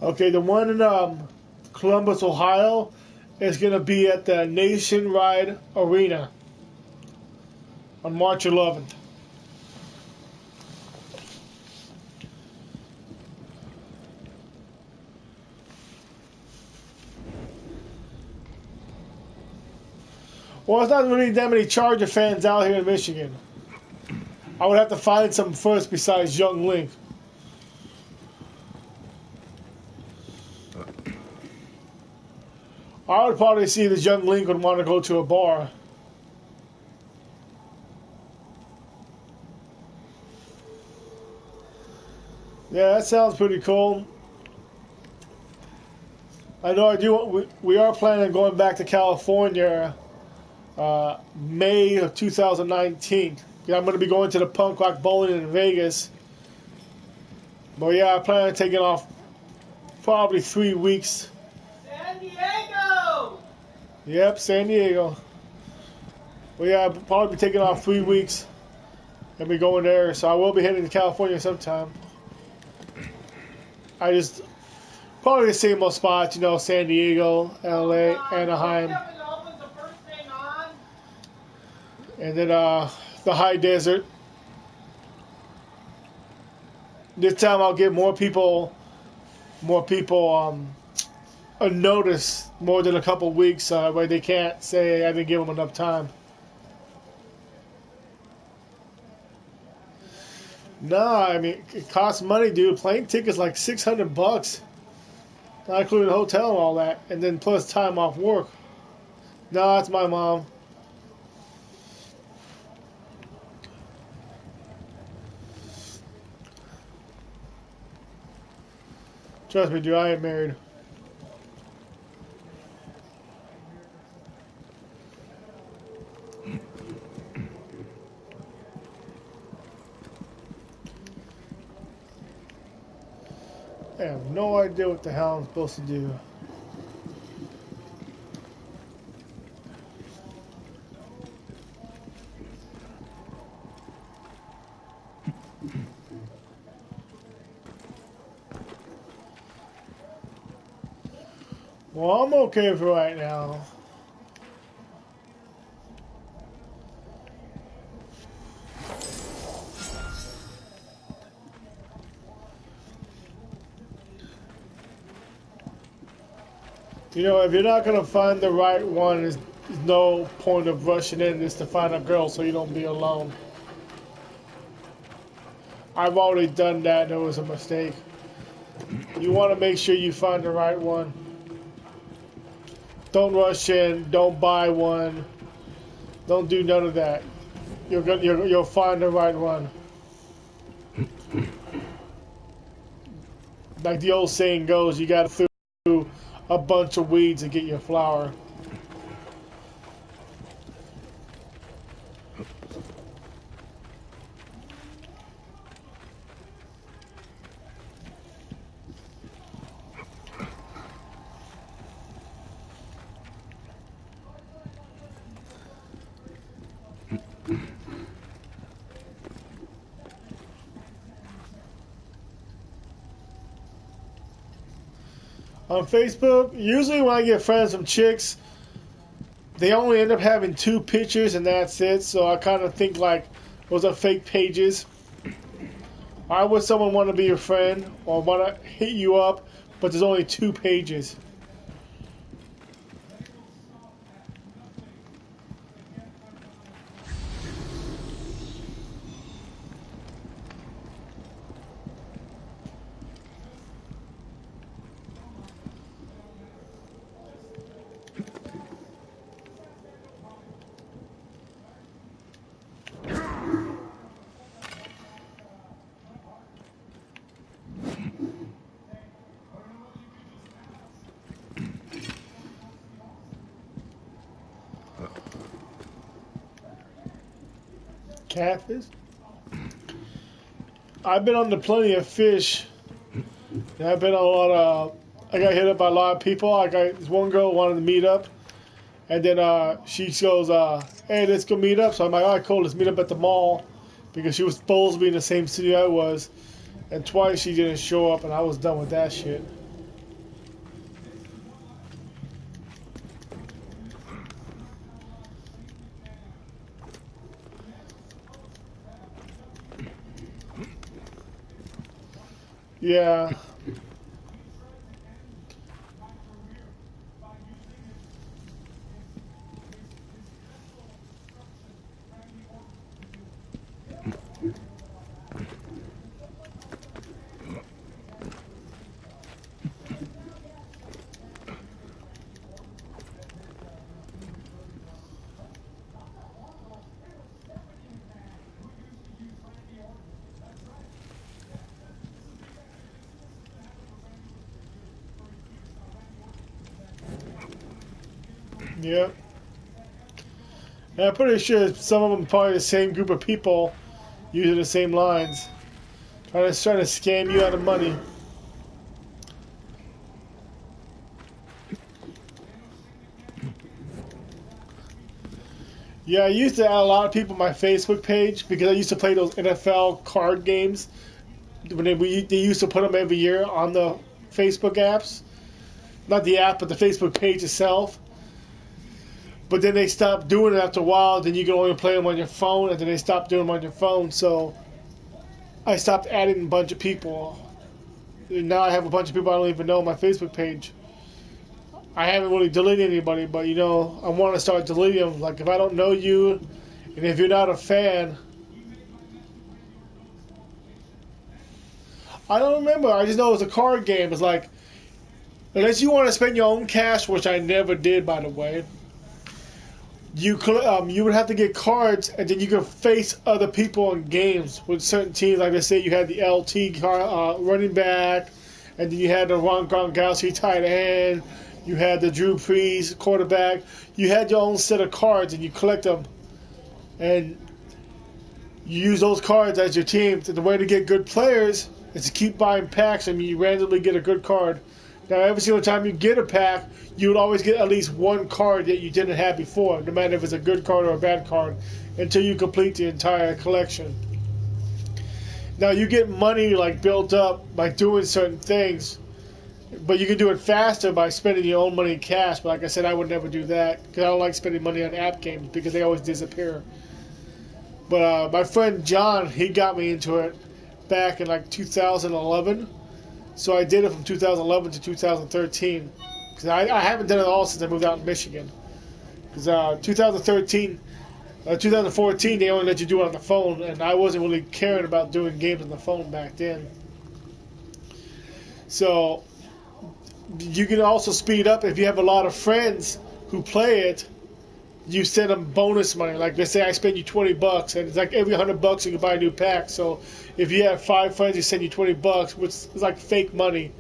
Okay, the one in Columbus, Ohio, is going to be at the Nationwide Arena on March 11th. Well, there's not really that many Charger fans out here in Michigan. I would have to find some first besides Young Link. I would probably see this Young Link would want to go to a bar. Yeah, that sounds pretty cool. I know I do. We are planning on going back to California May of 2019. Yeah, I'm going to be going to the Punk Rock Bowling in Vegas. But yeah, I plan on taking off probably 3 weeks. San Diego! Yep, San Diego. Well, yeah, I'll probably be taking off 3 weeks and be going there. So I will be heading to California sometime. I just probably the same old spots, San Diego, LA, Anaheim, and then the high desert. This time I'll give more people a notice more than a couple weeks where they can't say I didn't give them enough time. Nah, I mean it costs money, dude. Plane tickets like $600, not including the hotel and all that, and then plus time off work. No, that's my mom. Trust me, dude, I ain't married. I have no idea what the hell I'm supposed to do. Well, I'm okay for right now. You know, if you're not going to find the right one, there's no point of rushing in just to find a girl so you don't be alone. I've already done that and it was a mistake. You want to make sure you find the right one. Don't rush in, don't buy one. Don't do none of that. You'll find the right one. Like the old saying goes, you got to through a bunch of weeds to get your flower. On Facebook, usually when I get friends from chicks, they only end up having 2 pictures and that's it. So I kind of think like, those are fake pages. Why would someone want to be your friend or want to hit you up, but there's only 2 pages? Catfish? I've been on the Plenty of Fish. And I've been on a lot of. I got hit up by a lot of people. I got this one girl wanted to meet up, and then she goes, "Hey, let's go meet up." So I'm like, "All right, cool. Let's meet up at the mall," because she was supposed to be in the same city I was, and twice she didn't show up, and I was done with that shit. Yeah. Yep. And I'm pretty sure some of them are probably the same group of people using the same lines. Trying to scam you out of money. Yeah, I used to add a lot of people on my Facebook page because I used to play those NFL card games. When they used to put them every year on the Facebook apps. Not the app, but the Facebook page itself. But then they stopped doing it after a while. Then you can only play them on your phone, and then they stopped doing them on your phone. So I stopped adding a bunch of people. And now I have a bunch of people I don't even know on my Facebook page. I haven't really deleted anybody, but you know, I want to start deleting them. Like if I don't know you, and if you're not a fan, I don't remember. I just know it was a card game. It's like, unless you want to spend your own cash, which I never did, by the way. You would have to get cards, and then you can face other people in games with certain teams. Like they say, you had the LT running back, and then you had the Ron Gronkowski tight end, you had the Drew Brees quarterback. You had your own set of cards, and you collect them, and you use those cards as your team. The way to get good players is to keep buying packs, and you randomly get a good card. Now, every single time you get a pack, you would always get at least one card that you didn't have before, no matter if it's a good card or a bad card, until you complete the entire collection. Now, you get money like built up by doing certain things, but you can do it faster by spending your own money in cash. But like I said, I would never do that because I don't like spending money on app games because they always disappear. But my friend John, he got me into it back in like 2011. So I did it from 2011 to 2013. Because I haven't done it all since I moved out in Michigan. Because 2014, they only let you do it on the phone, and I wasn't really caring about doing games on the phone back then. So you can also speed up if you have a lot of friends who play it. You send them bonus money. Like, let's say I spend you $20, and it's like every $100 you can buy a new pack. So if you have 5 friends who send you $20, which is like fake money,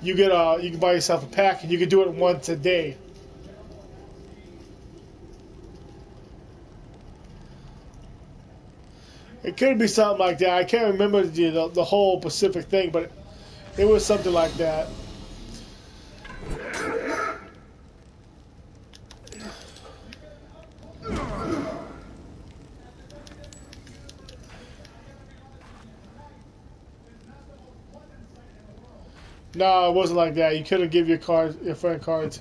you can buy yourself a pack, and you can do it once a day. It could be something like that. I can't remember the whole Pacific thing, but it was something like that. No, it wasn't like that. You couldn't give your friend cards.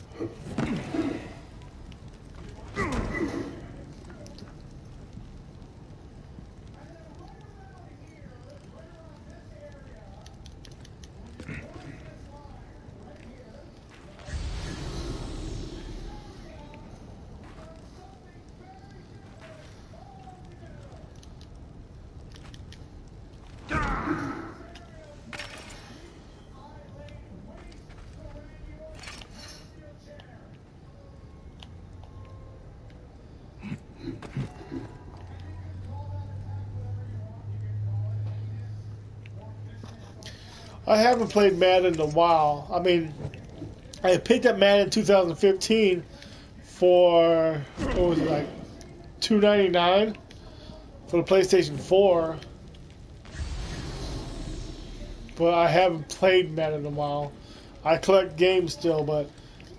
I haven't played Madden in a while. I mean, I picked up Madden in 2015 for, what was it, like $2.99 for the PlayStation 4. But I haven't played Madden in a while. I collect games still, but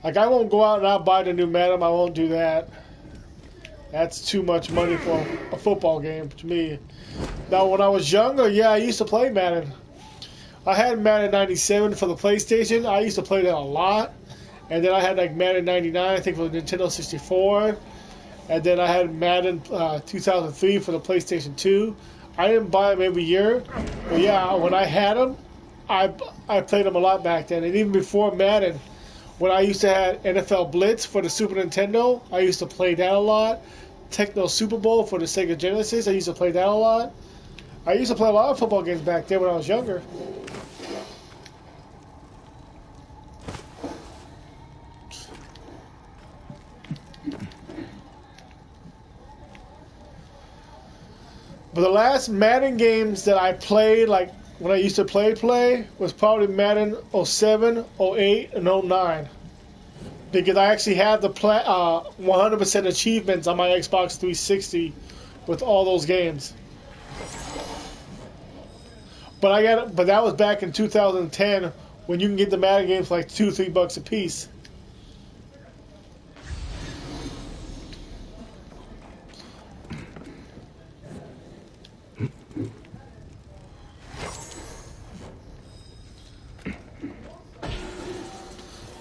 like I won't go out and I'll buy the new Madden. I won't do that. That's too much money for a football game to me. Now, when I was younger, yeah, I used to play Madden. I had Madden 97 for the PlayStation. I used to play that a lot. And then I had like Madden 99, I think, for the Nintendo 64. And then I had Madden 2003 for the PlayStation 2. I didn't buy them every year. But yeah, when I had them, I played them a lot back then. And even before Madden, when I used to have NFL Blitz for the Super Nintendo, I used to play that a lot. Techno Super Bowl for the Sega Genesis, I used to play that a lot. I used to play a lot of football games back then when I was younger. But the last Madden games that I played, like when I used to play, was probably Madden 07, 08, and 09. Because I actually had the 100% achievements on my Xbox 360 with all those games. But that was back in 2010 when you can get the Madden games for like $2-3 a piece.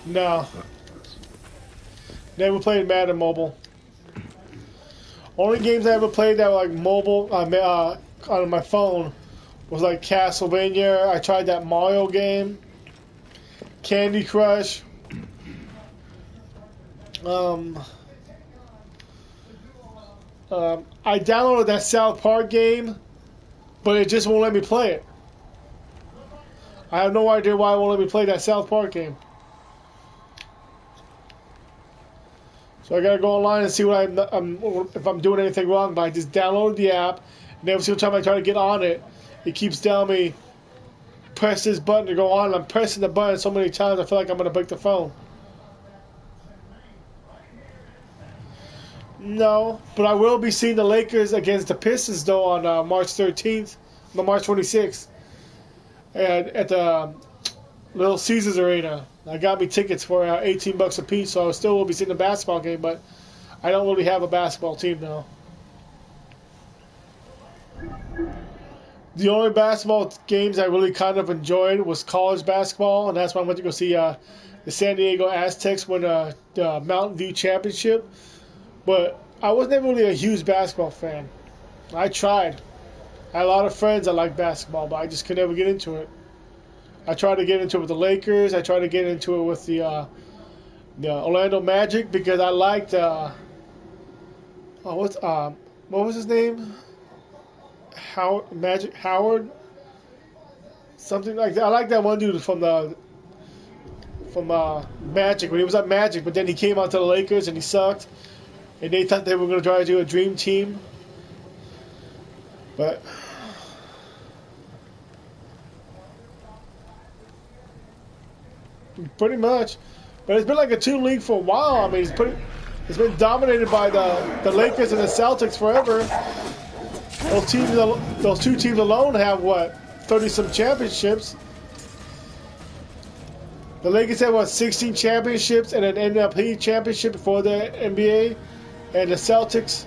No. Never played Madden Mobile. Only games I ever played that were like mobile on my phone was like Castlevania. I tried that Mario game. Candy Crush. I downloaded that South Park game, but it just won't let me play it. I have no idea why it won't let me play that South Park game. So I gotta go online and see what if I'm doing anything wrong. But I just downloaded the app, and every single time I try to get on it, it keeps telling me press this button to go on. I'm pressing the button so many times I feel like I'm going to break the phone. No, but I will be seeing the Lakers against the Pistons though on March 13th, no, March 26th, at the Little Caesars Arena. I got me tickets for $18 a piece, so I still will be seeing the basketball game, but I don't really have a basketball team now. The only basketball games I really kind of enjoyed was college basketball, and that's why I went to go see the San Diego Aztecs win the Mountain View Championship. But I was never really a huge basketball fan. I tried. I had a lot of friends that liked basketball, but I just could never get into it. I tried to get into it with the Lakers. I tried to get into it with the Orlando Magic because I liked what was his name? Magic Howard, something like that. I like that one dude from Magic when he was at Magic, but then he came out to the Lakers and he sucked, and they thought they were going to try to do a dream team, but pretty much. But it's been like a two league for a while. I mean, it's been dominated by the Lakers and the Celtics forever. Those two teams alone have, 30-some championships. The Lakers have, 16 championships and an NLP championship before the NBA. And the Celtics,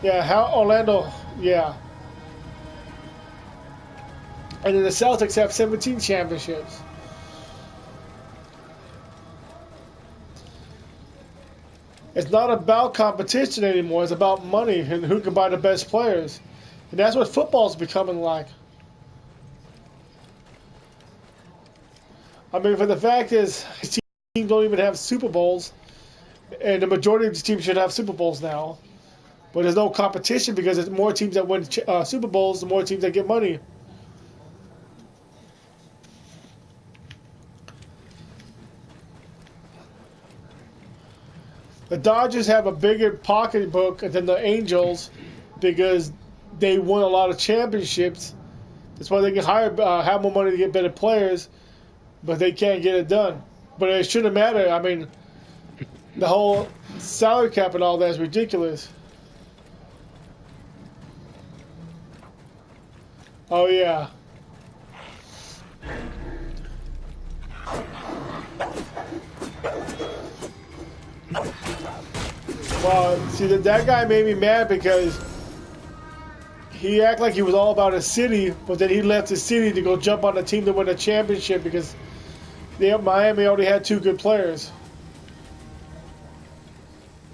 Orlando, yeah. And then the Celtics have 17 championships. It's not about competition anymore. It's about money and who can buy the best players. And that's what football's becoming like. I mean, for the fact is, teams don't even have Super Bowls. And the majority of these teams should have Super Bowls now. But there's no competition because there's more teams that win Super Bowls, the more teams that get money. The Dodgers have a bigger pocketbook than the Angels because they won a lot of championships. That's why they can have more money to get better players, but they can't get it done. But it shouldn't matter. I mean, the whole salary cap and all that is ridiculous. Oh, yeah. Well, see, that guy made me mad because he acted like he was all about his city, but then he left his city to go jump on the team to win a championship because Miami already had two good players.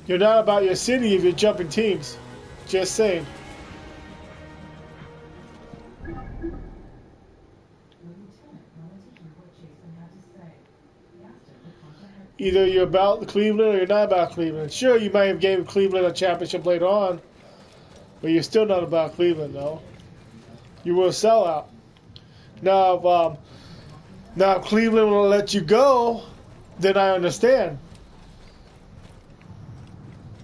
You're not about your city if you're jumping teams. Just saying. Either you're about Cleveland or you're not about Cleveland. Sure, you might have gave Cleveland a championship later on, but you're still not about Cleveland, though. You were a sellout. Now, if Cleveland will let you go, then I understand.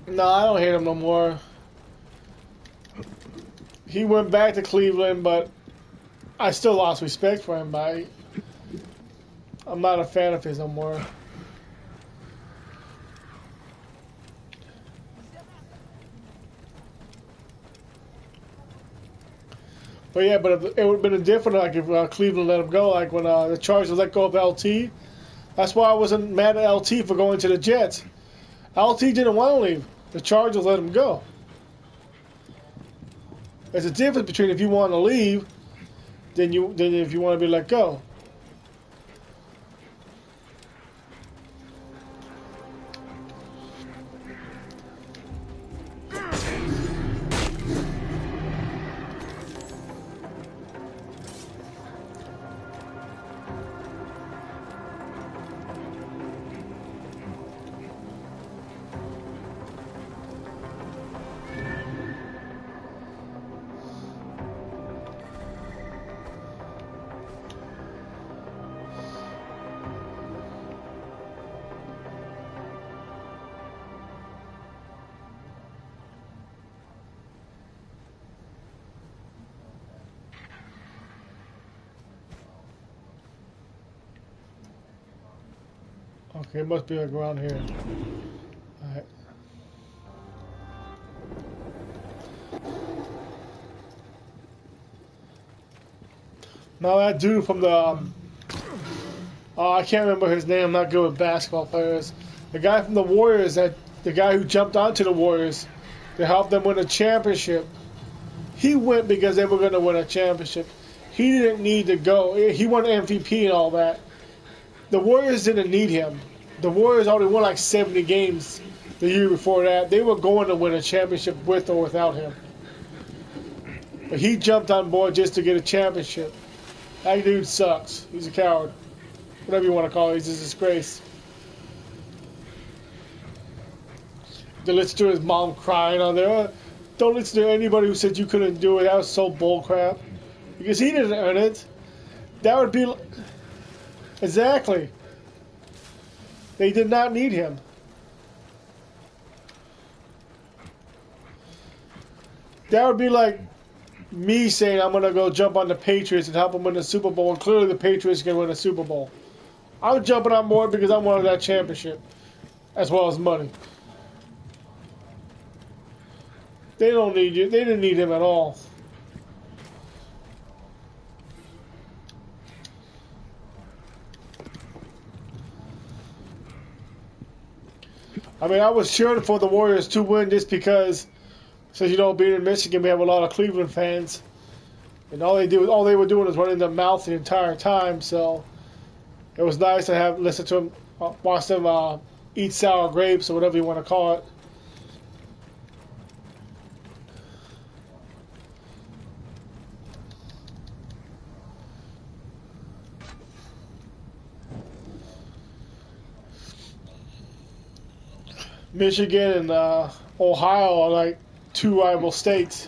No, I don't hate him no more. He went back to Cleveland, but I still lost respect for him. I'm not a fan of his no more. But yeah, but it would have been different like if Cleveland let him go, like when the Chargers let go of LT. That's why I wasn't mad at LT for going to the Jets. LT didn't want to leave. The Chargers let him go. There's a difference between if you want to leave than if you want to be let go. Okay, it must be like around here. Alright. Now that dude from the I can't remember his name. I'm not good with basketball players. The guy from the Warriors, the guy who jumped onto the Warriors to help them win a championship. He went because they were going to win a championship. He didn't need to go. He won MVP and all that. The Warriors didn't need him. The Warriors already won like 70 games the year before that. They were going to win a championship with or without him. But he jumped on board just to get a championship. That dude sucks. He's a coward. Whatever you want to call it. He's a disgrace. To listen to his mom crying on there. Oh, don't listen to anybody who said you couldn't do it. That was so bullcrap. Because he didn't earn it. That would be... Exactly. They did not need him. That would be like me saying I'm going to go jump on the Patriots and help them win the Super Bowl, and clearly the Patriots can win a Super Bowl. I'm jumping on board because I wanted that championship, as well as money. They don't need you. They didn't need him at all. I mean, I was cheering for the Warriors to win just because, since you know, being in Michigan, we have a lot of Cleveland fans, and all they were doing was running their mouth the entire time. So it was nice to listen to them, watch them eat sour grapes or whatever you want to call it. Michigan and Ohio are like two rival states.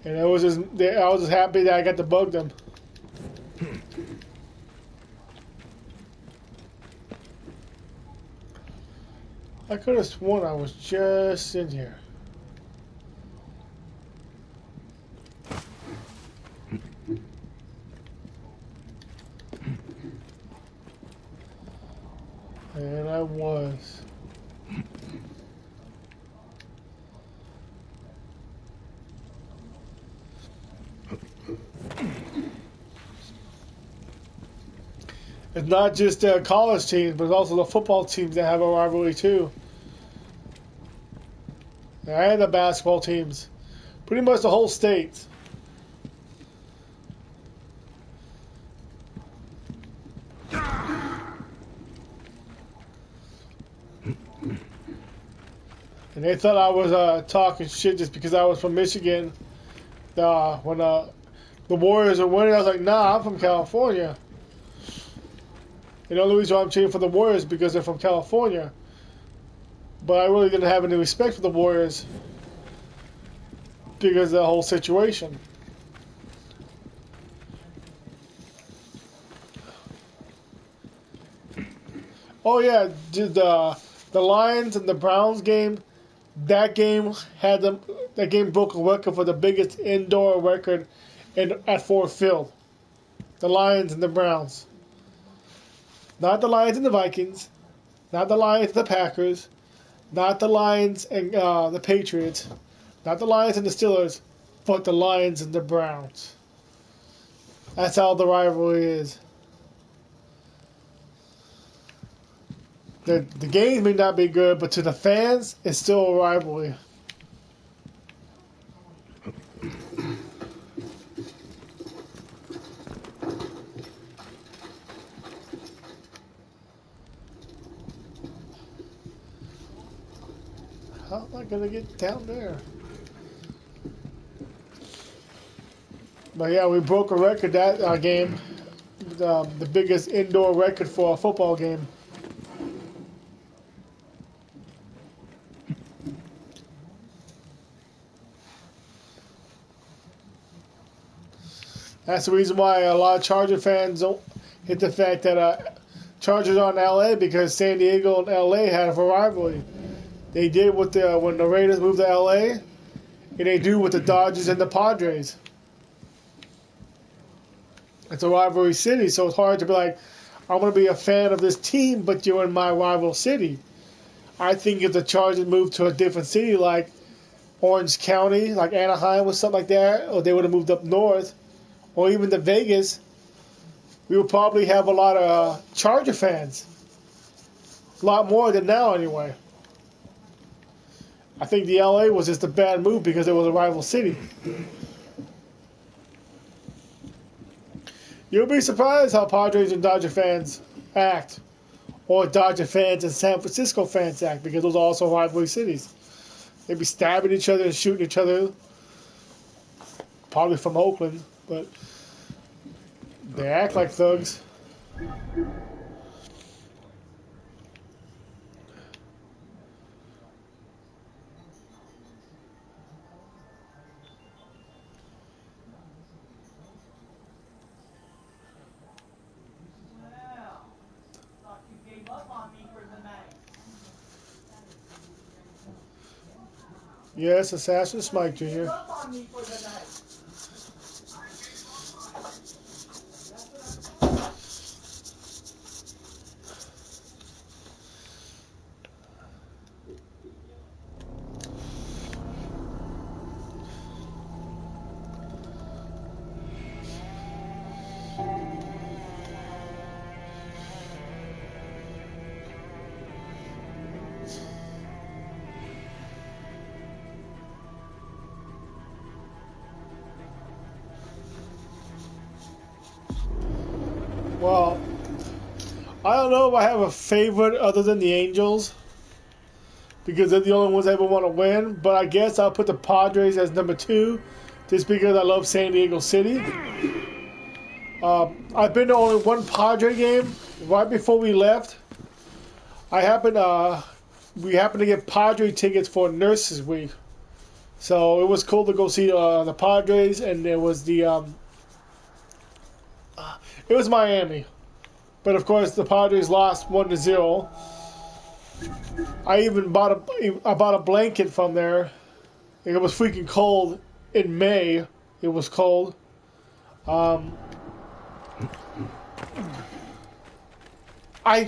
And I was just happy that I got to bug them. I could have sworn I was just in here. And I was. It's not just college teams, but it's also the football teams that have a rivalry too. And the basketball teams. Pretty much the whole state. And they thought I was talking shit just because I was from Michigan. When the Warriors were winning, I was like, nah, I'm from California. You know, the reason why I'm cheering for the Warriors because they're from California. But I really didn't have any respect for the Warriors because of the whole situation. Oh yeah, the Lions and the Browns game. That game broke a record for the biggest indoor record at Ford Field. The Lions and the Browns. Not the Lions and the Vikings. Not the Lions and the Packers. Not the Lions and the Patriots. Not the Lions and the Steelers. But the Lions and the Browns. That's how the rivalry is. The games may not be good, but to the fans, it's still a rivalry. How am I going to get down there? But yeah, we broke a record that game. The biggest indoor record for a football game. That's the reason why a lot of Charger fans don't hit the fact that Chargers are in LA because San Diego and LA had a rivalry. They did with the when the Raiders moved to LA, and they do with the Dodgers and the Padres. It's a rivalry city, so it's hard to be like, I want to be a fan of this team, but you're in my rival city. I think if the Chargers moved to a different city like Orange County, like Anaheim or something like that, or they would have moved up north, or even to Vegas, we would probably have a lot of Charger fans. A lot more than now, anyway. I think the LA was just a bad move because it was a rival city. You'll be surprised how Padres and Dodger fans act, or Dodger fans and San Francisco fans act, because those are also rivalry cities. They'd be stabbing each other and shooting each other, probably from Oakland, but they act like thugs. Yes, Assassin Smite Jr. Well, I don't know if I have a favorite other than the Angels, because they're the only ones I ever want to win, but I guess I'll put the Padres as number 2, just because I love San Diego City. I've been to only one Padre game. Right before we left, we happened to get Padre tickets for Nurses Week, so it was cool to go see the Padres, and there was the it was Miami, but of course the Padres lost 1-0. I even bought a blanket from there. It was freaking cold in May. It was cold. I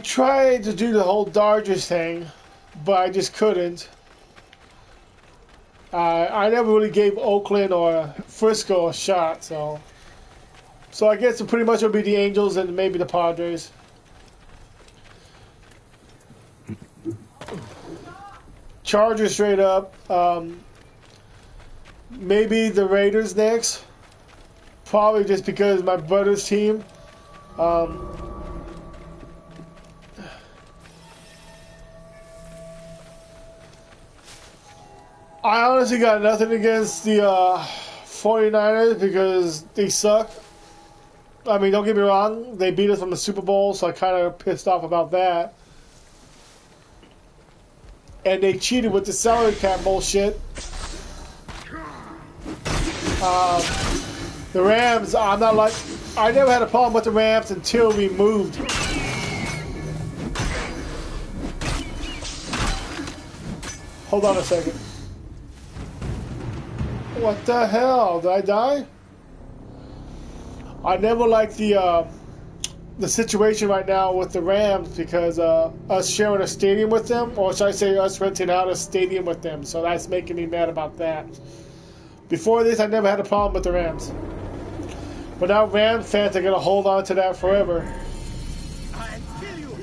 tried to do the whole Dodgers thing, but I just couldn't. I never really gave Oakland or Frisco a shot, so I guess it pretty much would be the Angels and maybe the Padres. Chargers straight up. Maybe the Raiders next. Probably just because my brother's team. I honestly got nothing against the 49ers because they suck. I mean, don't get me wrong, they beat us from the Super Bowl, so I kind of pissed off about that. And they cheated with the salary cap bullshit. The Rams, I never had a problem with the Rams until we moved. Hold on a second. What the hell? Did I die? I never liked the situation right now with the Rams because us sharing a stadium with them, or should I say us renting out a stadium with them, so that's making me mad about that. Before this, I never had a problem with the Rams. But now Rams fans are going to hold on to that forever. I'll kill you.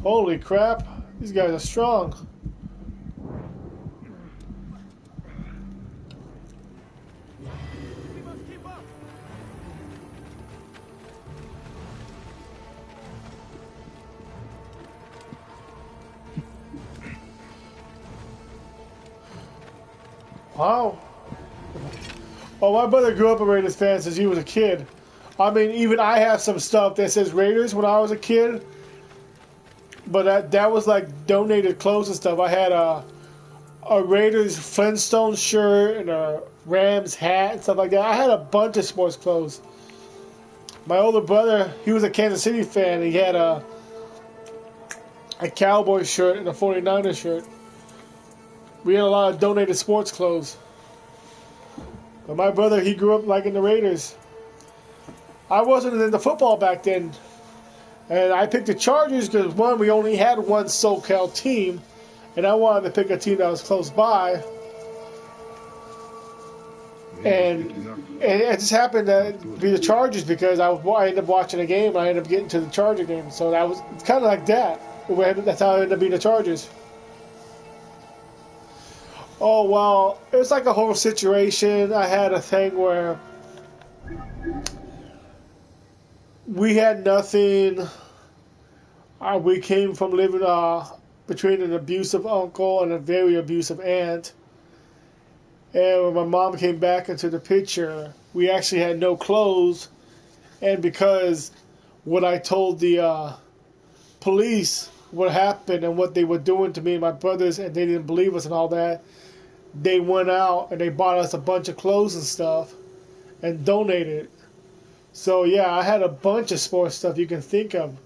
Holy crap, these guys are strong. Wow. Oh, my brother grew up a Raiders fan since he was a kid. I mean, even I have some stuff that says Raiders when I was a kid. But that was like donated clothes and stuff. I had a Raiders Flintstone shirt and a Rams hat and stuff like that. I had a bunch of sports clothes. My older brother, he was a Kansas City fan. He had a Cowboy shirt and a 49er shirt. We had a lot of donated sports clothes. But my brother, he grew up liking the Raiders. I wasn't into football back then. And I picked the Chargers because, one, we only had one SoCal team. And I wanted to pick a team that was close by. And it just happened to be the Chargers because I ended up watching a game and I ended up getting to the Charger game. So it's kind of like that. That's how I ended up being the Chargers. Oh, well, it was like a whole situation. I had a thing where we had nothing. We came from living between an abusive uncle and a very abusive aunt. And when my mom came back into the picture, we actually had no clothes. And because what I told the police what happened and what they were doing to me and my brothers, and they didn't believe us and all that, they went out and they bought us a bunch of clothes and stuff and donated. So yeah, I had a bunch of sports stuff you can think of.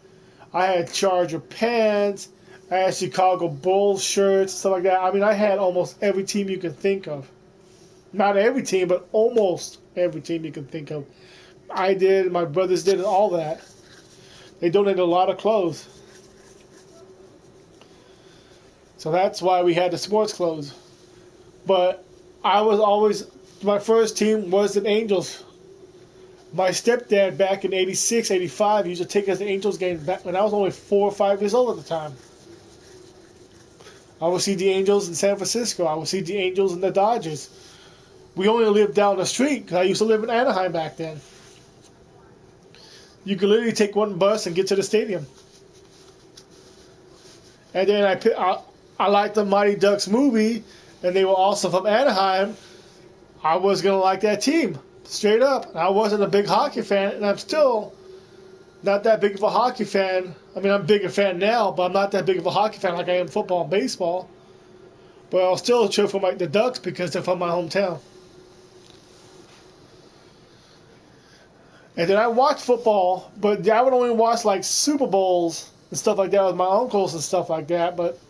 I had Charger pants, I had Chicago Bulls shirts, stuff like that. I mean, I had almost every team you can think of. Not every team, but almost every team you can think of. I did, my brothers did, all that. They donated a lot of clothes. So that's why we had the sports clothes. But I was always, my first team was the Angels. My stepdad back in 86, 85 used to take us to Angels games back when I was only 4 or 5 years old at the time. I would see the Angels in San Francisco. I would see the Angels and the Dodgers. We only lived down the street because I used to live in Anaheim back then. You could literally take one bus and get to the stadium. And then I liked the Mighty Ducks movie, and they were also from Anaheim. I was going to like that team, straight up. I wasn't a big hockey fan, and I'm still not that big of a hockey fan. I mean, I'm a bigger fan now, but I'm not that big of a hockey fan like I am football and baseball. But I'll still cheer for the Ducks because they're from my hometown. And then I watched football, but I would only watch like Super Bowls and stuff like that with my uncles and stuff like that. But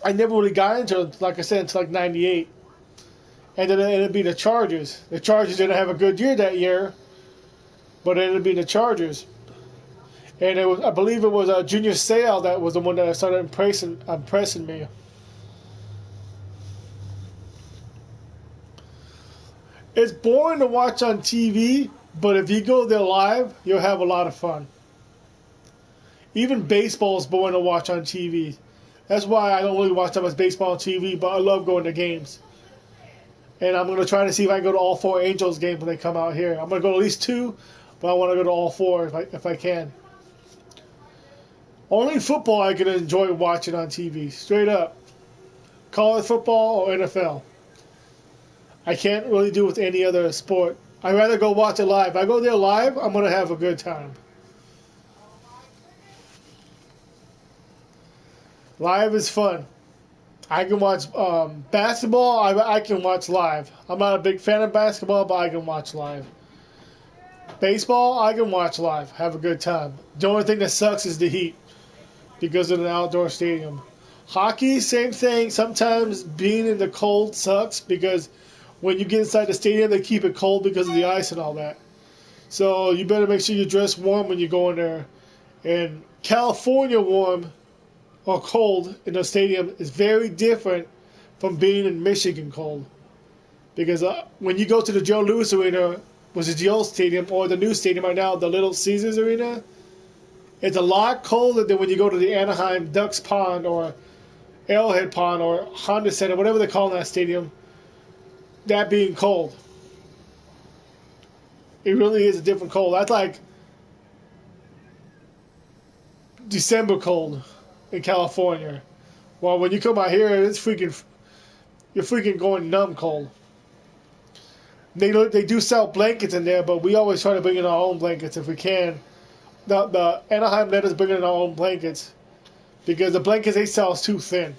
I never really got into it, like I said, until like 98. And then it ended up being the Chargers. The Chargers didn't have a good year that year, but it ended up being the Chargers. And it was, I believe it was Junior Seau that was the one that started impressing me. It's boring to watch on TV, but if you go there live, you'll have a lot of fun. Even baseball is boring to watch on TV. That's why I don't really watch that much baseball on TV, but I love going to games. And I'm going to try to see if I can go to all 4 Angels games when they come out here. I'm going to go to at least 2, but I want to go to all 4 if I can. Only football I can enjoy watching on TV, straight up. College football or NFL. I can't really do with any other sport. I'd rather go watch it live. If I go there live, I'm going to have a good time. Live is fun. I can watch basketball. I can watch live. I'm not a big fan of basketball, but I can watch live. Baseball, I can watch live. Have a good time. The only thing that sucks is the heat because of an outdoor stadium. Hockey, same thing. Sometimes being in the cold sucks because when you get inside the stadium, they keep it cold because of the ice and all that. So you better make sure you dress warm when you go in there. And California warm or cold in the stadium is very different from being in Michigan cold. Because when you go to the Joe Louis Arena, which is the old stadium, or the new stadium right now, the Little Caesars Arena, it's a lot colder than when you go to the Anaheim Ducks Pond or Arrowhead Pond or Honda Center, whatever they call that stadium, that being cold. It really is a different cold. That's like December cold in California. Well, when you come out here, it's you're freaking going numb cold. They do sell blankets in there, but we always try to bring in our own blankets if we can. The Anaheim let us bring in our own blankets because the blankets they sell is too thin.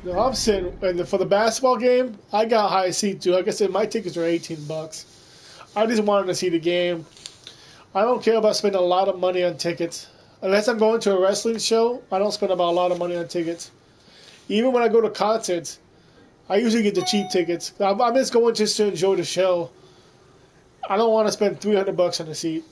No, I'm sitting, and for the basketball game, I got high seat too. Like I said, my tickets are $18. I just wanted to see the game. I don't care about spending a lot of money on tickets. Unless I'm going to a wrestling show, I don't spend about a lot of money on tickets. Even when I go to concerts, I usually get the cheap tickets. I'm just going just to enjoy the show. I don't want to spend $300 on a seat.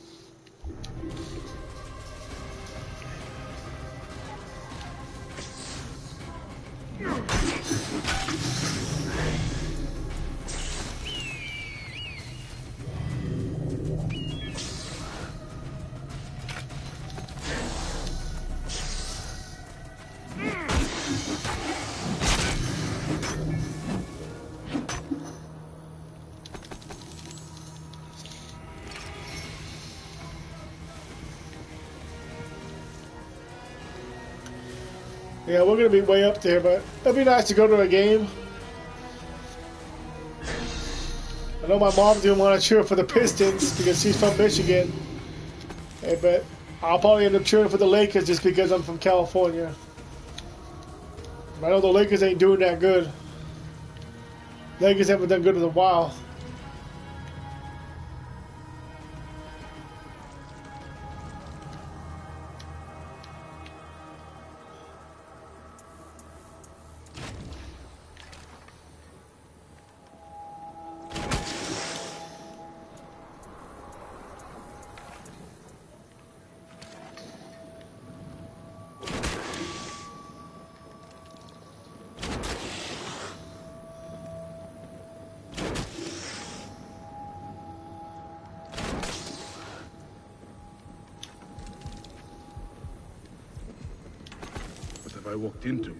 Yeah, we're going to be way up there, but it'd be nice to go to a game. I know my mom didn't want to cheer for the Pistons because she's from Michigan. Hey, but I'll probably end up cheering for the Lakers just because I'm from California. I know the Lakers ain't doing that good. Lakers haven't done good in a while. I walked into.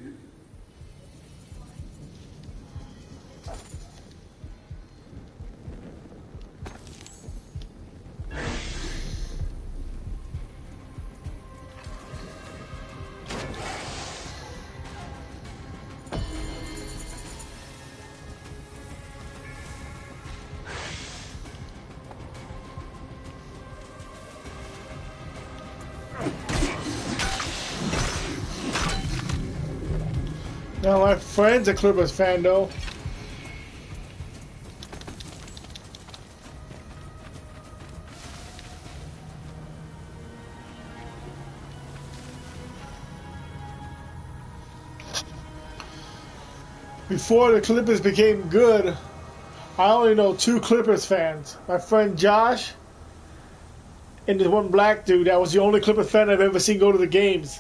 Now my friend's a Clippers fan though. Before the Clippers became good, I only know 2 Clippers fans. My friend Josh and this one black dude that was the only Clippers fan I've ever seen go to the games.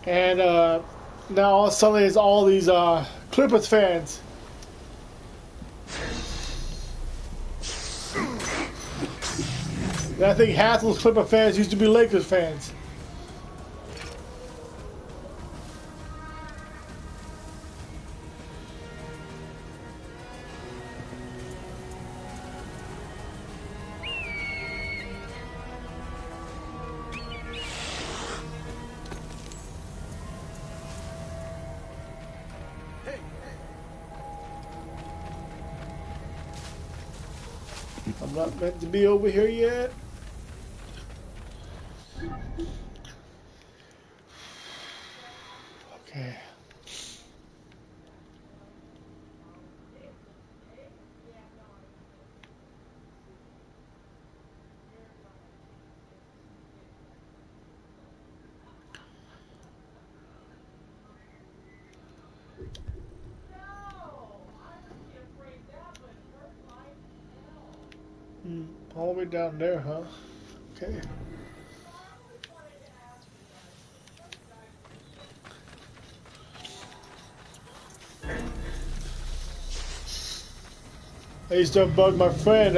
And now all of a sudden there's all these Clippers fans. And I think half those Clipper fans used to be Lakers fans. I'm not meant to be over here yet. Okay. All the way down there, huh? Okay. I used to bug my friend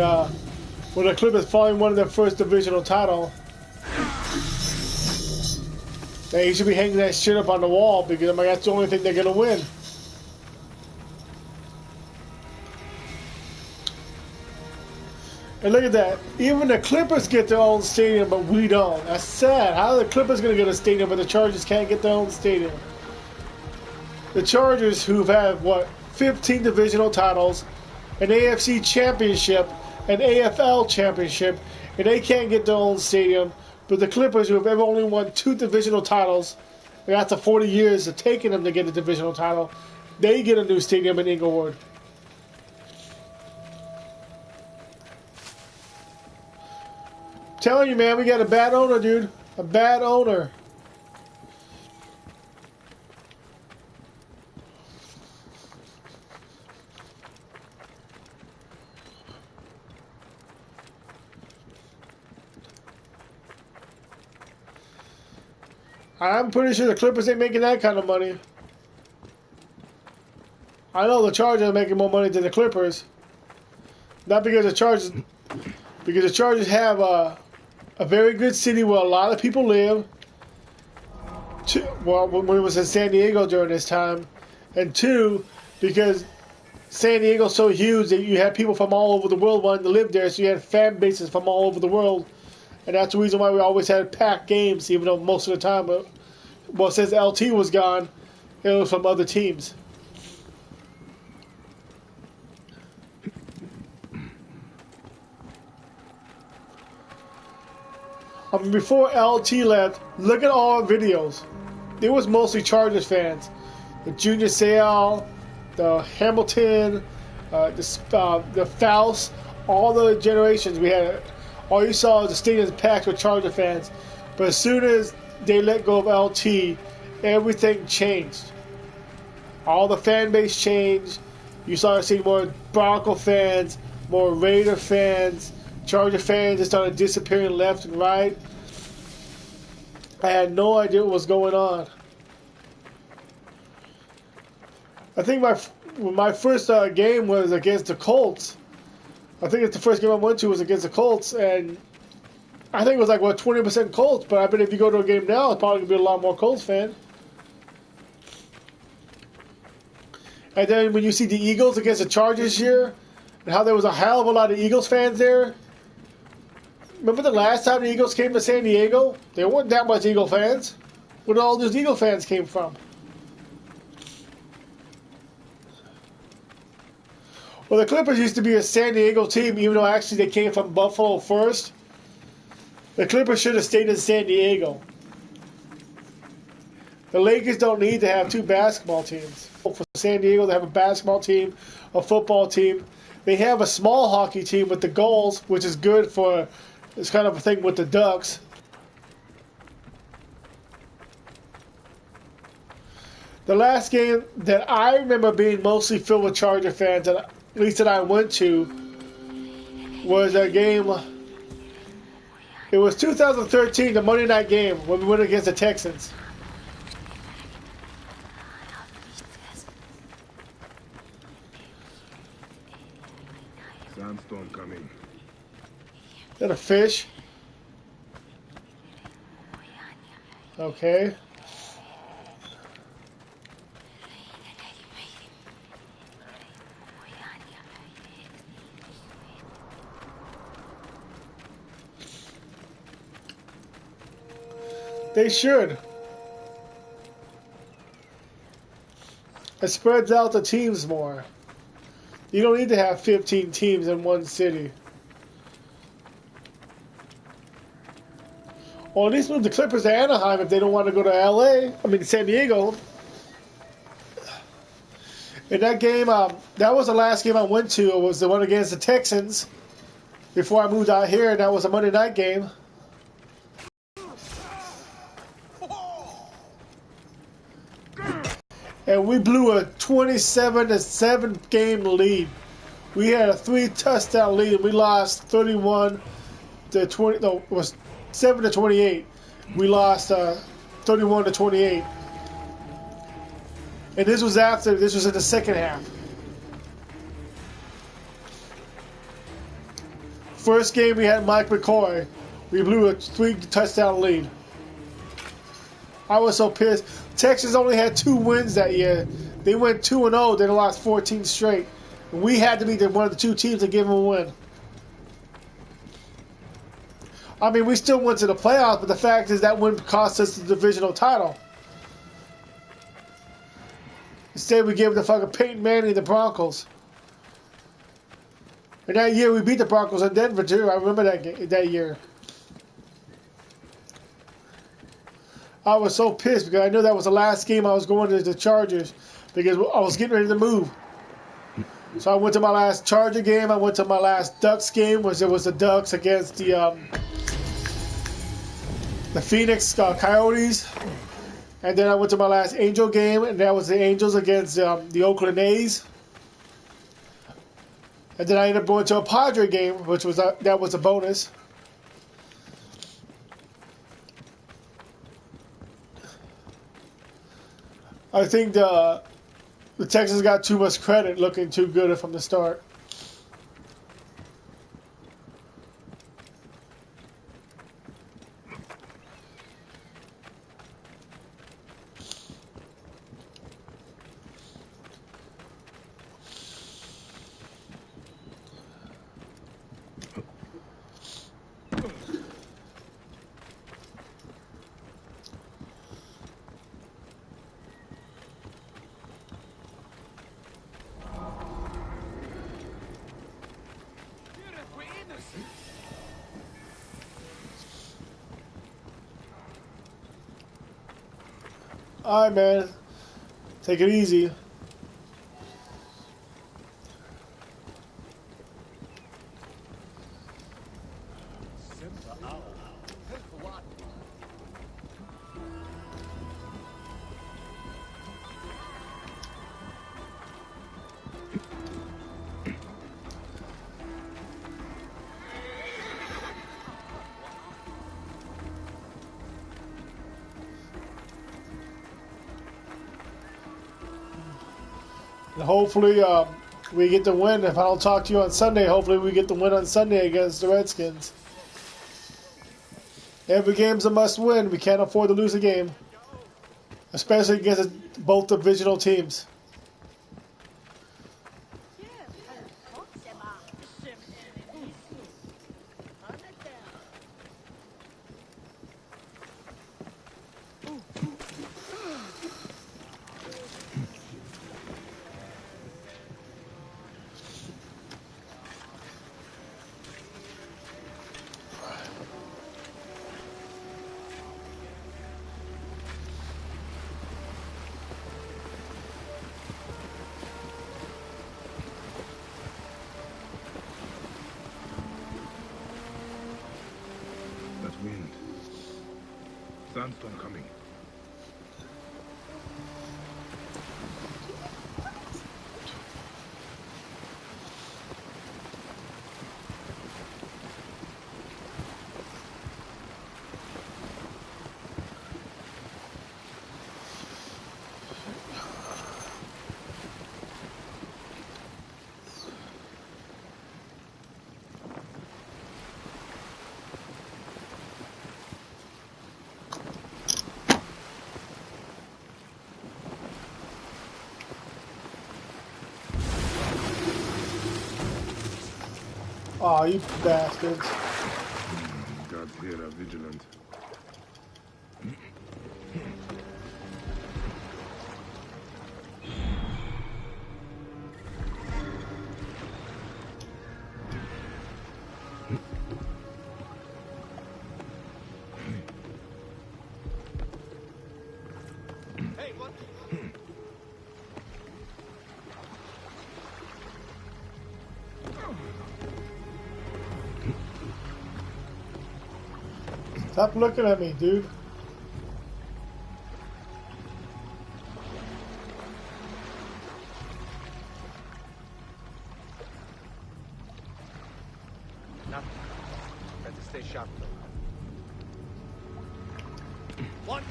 when the Clippers finally won their first divisional title. They should be hanging that shit up on the wall because I'm like, that's the only thing they're gonna win. And look at that. Even the Clippers get their own stadium, but we don't. That's sad. How are the Clippers going to get a stadium, but the Chargers can't get their own stadium? The Chargers, who've had, what, 15 divisional titles, an AFC championship, an AFL championship, and they can't get their own stadium. But the Clippers, who have ever only won 2 divisional titles, After 40 years of taking them to get the divisional title, they get a new stadium in Inglewood. Telling you, man, we got a bad owner, dude. A bad owner. I'm pretty sure the Clippers ain't making that kind of money. I know the Chargers are making more money than the Clippers. Not because the Chargers, because the Chargers have a very good city where a lot of people live. Well, when it was in San Diego during this time, and two, because San Diego's so huge that you have people from all over the world wanting to live there, so you had fan bases from all over the world, and that's the reason why we always had packed games, even though most of the time, well, since LT was gone, it was from other teams. I mean, before LT left, look at all our videos. It was mostly Chargers fans. The Junior Seau, the Hamilton, the Faust, all the generations we had. All you saw was the stadium packed with Charger fans. But as soon as they let go of LT, everything changed. All the fan base changed. You started seeing more Bronco fans, more Raider fans. Charger fans just started disappearing left and right. I had no idea what was going on. I think my first game was against the Colts. I think it's the first game I went to was against the Colts, and I think it was like 20% Colts. But I bet if you go to a game now, it's probably gonna be a lot more Colts fan. And then when you see the Eagles against the Chargers here, and how there was a hell of a lot of Eagles fans there. Remember the last time the Eagles came to San Diego? There weren't that much Eagle fans. Where did all those Eagle fans came from? Well, the Clippers used to be a San Diego team, even though actually they came from Buffalo first. The Clippers should have stayed in San Diego. The Lakers don't need to have two basketball teams. For San Diego, they have a basketball team, a football team. They have a small hockey team with the Gulls, which is good for this kind of a thing with the Ducks. The last game that I remember being mostly filled with Charger fans, at least that I went to, was a game. It was 2013, the Monday night game, when we went against the Texans. Sandstorm coming. Is that a fish? Okay. They should. It spreads out the teams more. You don't need to have 15 teams in one city. Or at least move the Clippers to Anaheim if they don't want to go to LA. I mean, San Diego. In that game, that was the last game I went to. It was the one against the Texans before I moved out here, and that was a Monday night game. And we blew a 27-7 game lead. We had a 3-touchdown lead. We lost 31 to 20. No, it was 7 to 28. We lost 31 to 28. And this was after. This was in the second half. First game we had Mike McCoy. We blew a 3-touchdown lead. I was so pissed. Texas only had 2 wins that year. They went 2-0. They lost 14 straight. And we had to be one of the 2 teams to give them a win. I mean, we still went to the playoffs, but the fact is that win cost us the divisional title. Instead, we gave the fucking Peyton Manning the Broncos. And that year, we beat the Broncos in Denver, too. I remember that year. I was so pissed because I knew that was the last game I was going to the Chargers because I was getting ready to move. So I went to my last Charger game. I went to my last Ducks game, which it was the Ducks against the Phoenix Coyotes. And then I went to my last Angel game, and that was the Angels against the Oakland A's. And then I ended up going to a Padre game, which was that was a bonus. I think the Texans got too much credit, looking too good from the start. All right, man. Take it easy. And hopefully we get the win. If I don't talk to you on Sunday, hopefully we get the win on Sunday against the Redskins. Every game's a must-win. We can't afford to lose a game, especially against both divisional teams. Wind. Sandstorm coming. Aw, you bastards. Guards here are vigilant. Stop looking at me, dude. Nothing. Better stay sharp though. What?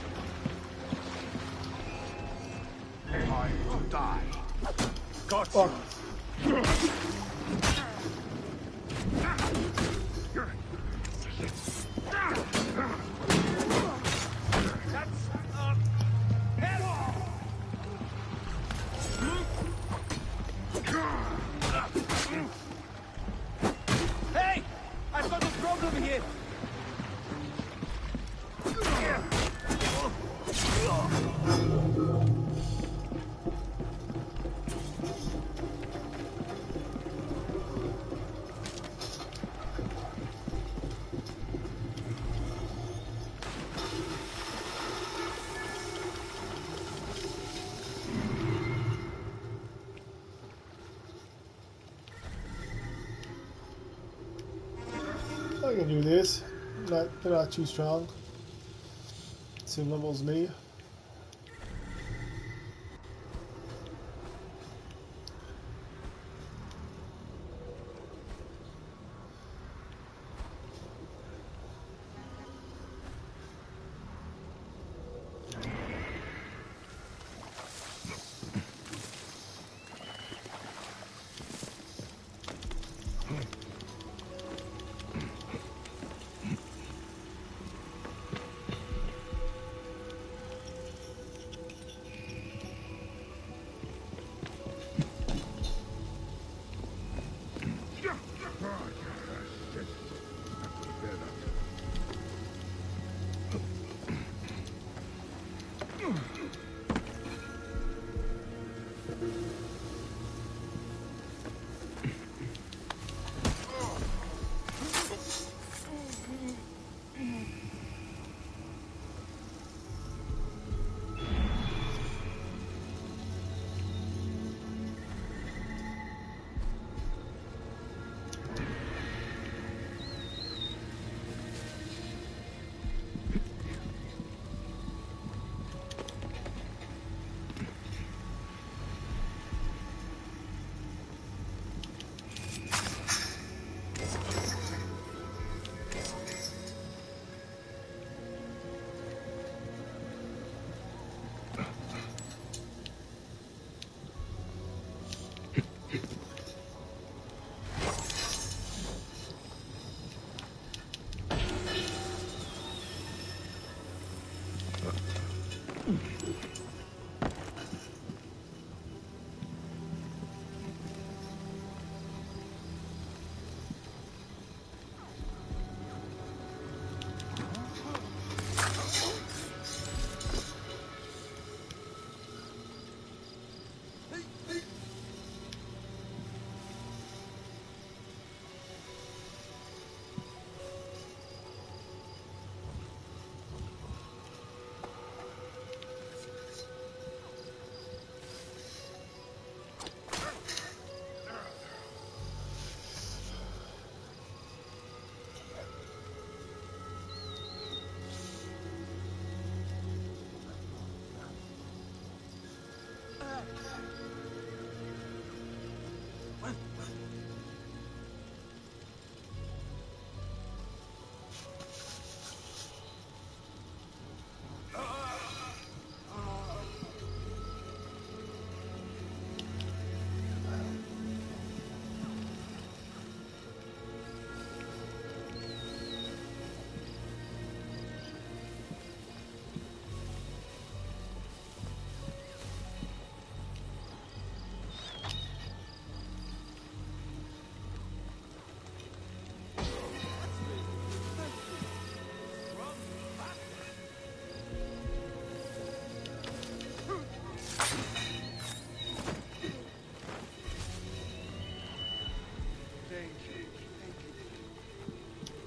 Time to die. Got Fuck. Hey! I've got a problem here! I can do this. They're not too strong. Same level as me.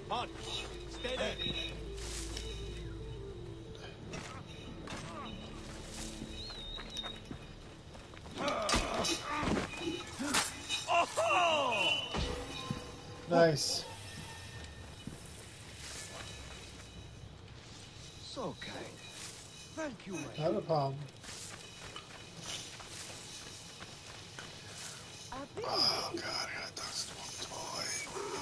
Hot. Stay there. Nice. So kind. Thank you, my Not a problem. Oh god, I gotta talk to one toy.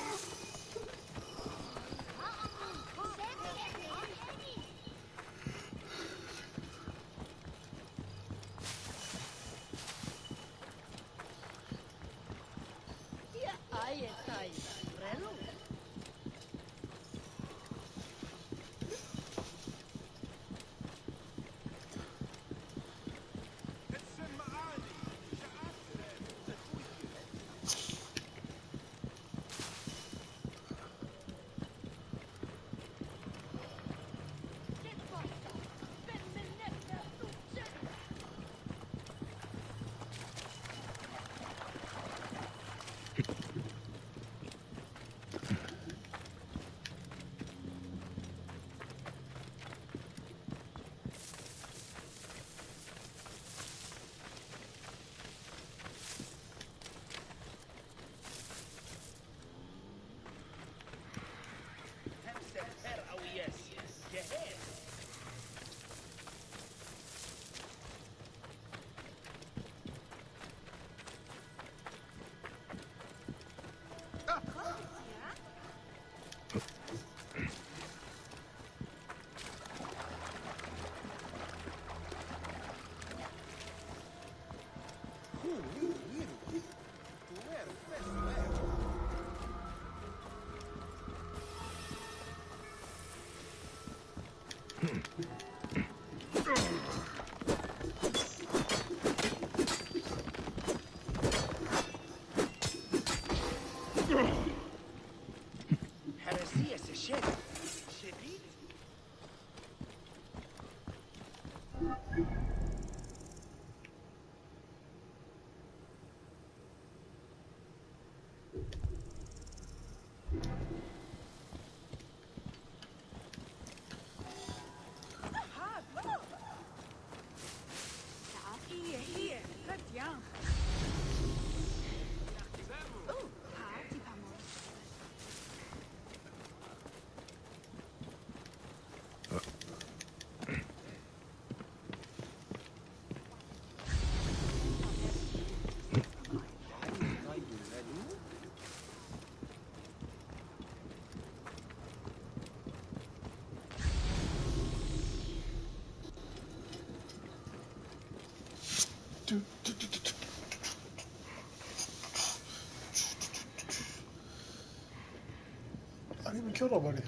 didn't kill nobody.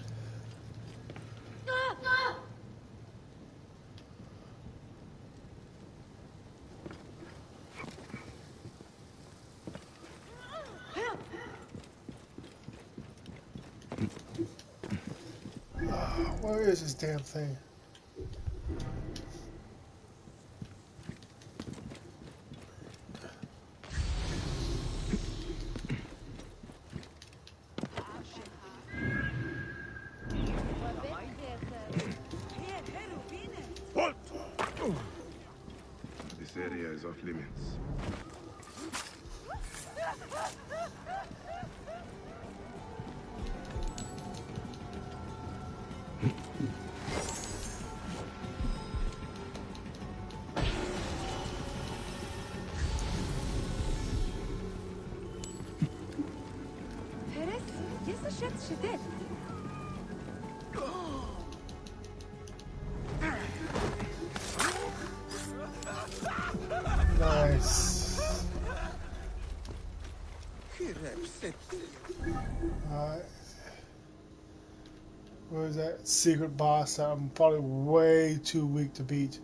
Where is this damn thing? Halt! This area is off limits. Nice. Alright. Where's that secret boss that I'm probably way too weak to beat?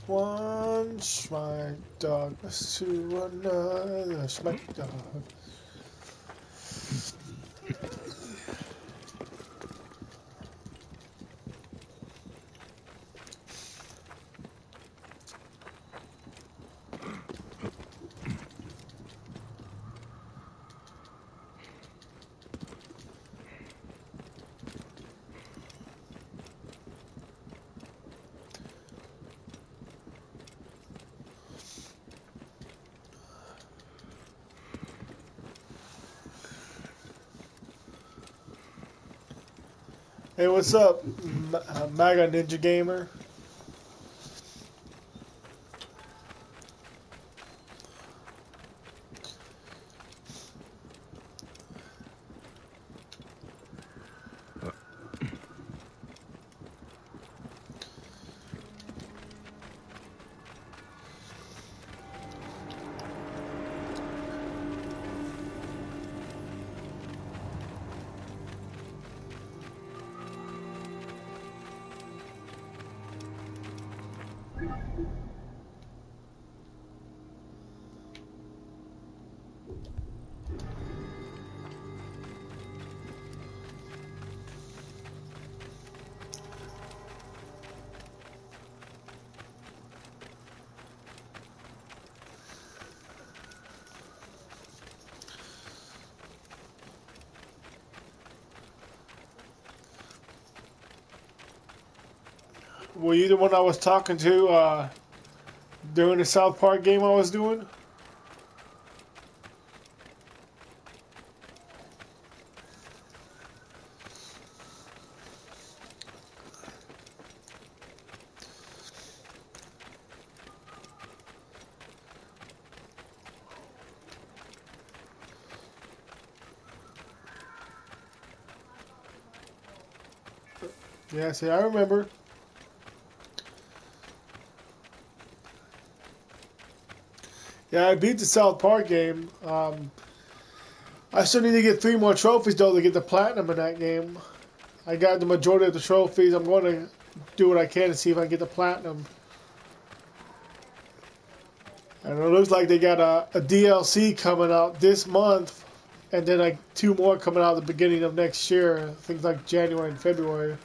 One smack dog to another smack dog. Hey, what's up, MAGA Ninja Gamer? Were you the one I was talking to during the South Park game I was doing? Yeah, see, I remember. Yeah, I beat the South Park game. I still need to get 3 more trophies, though, to get the platinum in that game. I got the majority of the trophies. I'm going to do what I can to see if I can get the platinum. And it looks like they got a DLC coming out this month, and then like 2 more coming out at the beginning of next year. Things like January and February.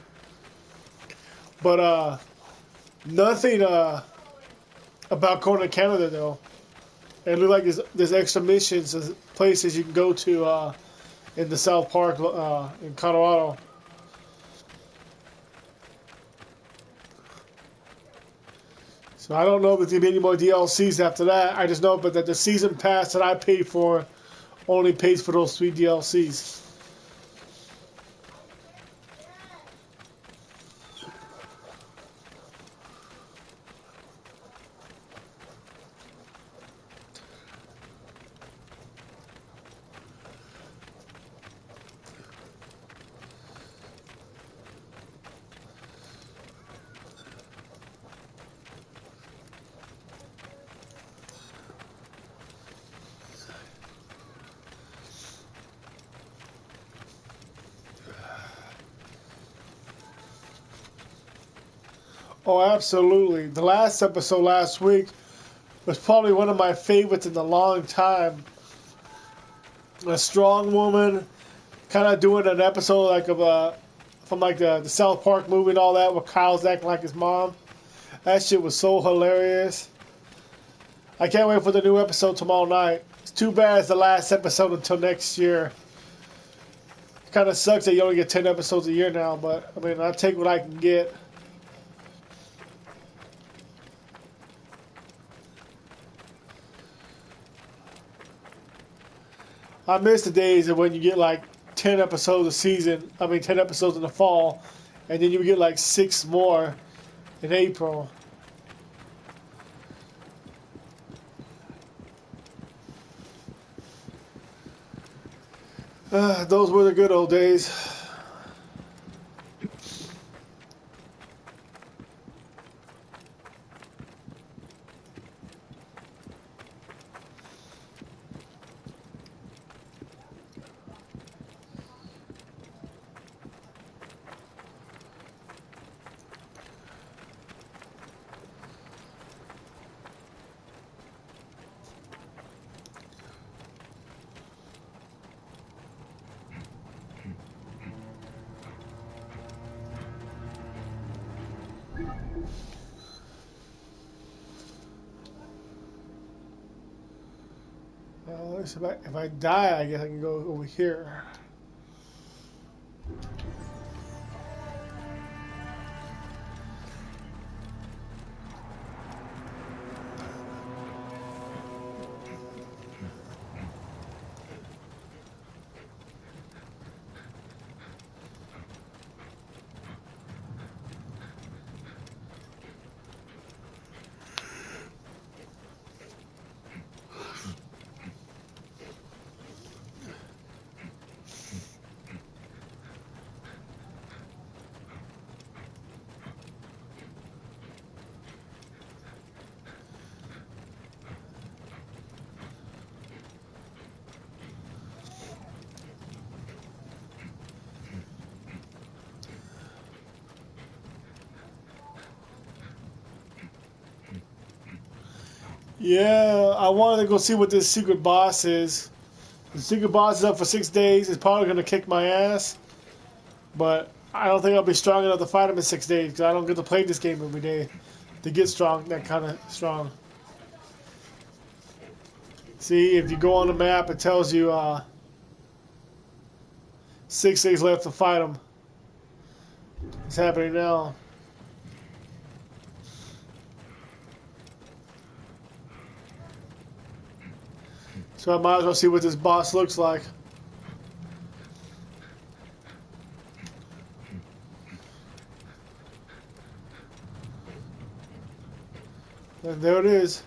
But nothing about going to Canada, though. It looks like there's extra missions, places you can go to in the South Park in Colorado. So I don't know if there's going to be any more DLCs after that. I just know but that the season pass that I paid for only pays for those 3 DLCs. Oh, absolutely. The last episode last week was probably one of my favorites in a long time. A strong woman, kind of doing an episode like of from like the South Park movie and all that, where Kyle's acting like his mom. That shit was so hilarious. I can't wait for the new episode tomorrow night. It's too bad it's the last episode until next year. It kind of sucks that you only get 10 episodes a year now, but I mean, I take what I can get. I miss the days of when you get like 10 episodes a season. I mean, 10 episodes in the fall, and then you get like 6 more in April. Those were the good old days. If I die, I guess I can go over here. Yeah, I wanted to go see what this secret boss is. The secret boss is up for 6 days. It's probably going to kick my ass. But I don't think I'll be strong enough to fight him in 6 days because I don't get to play this game every day to get strong, that kind of strong. See, if you go on the map, it tells you 6 days left to fight him. It's happening now. So I might as well see what this boss looks like. And there it is.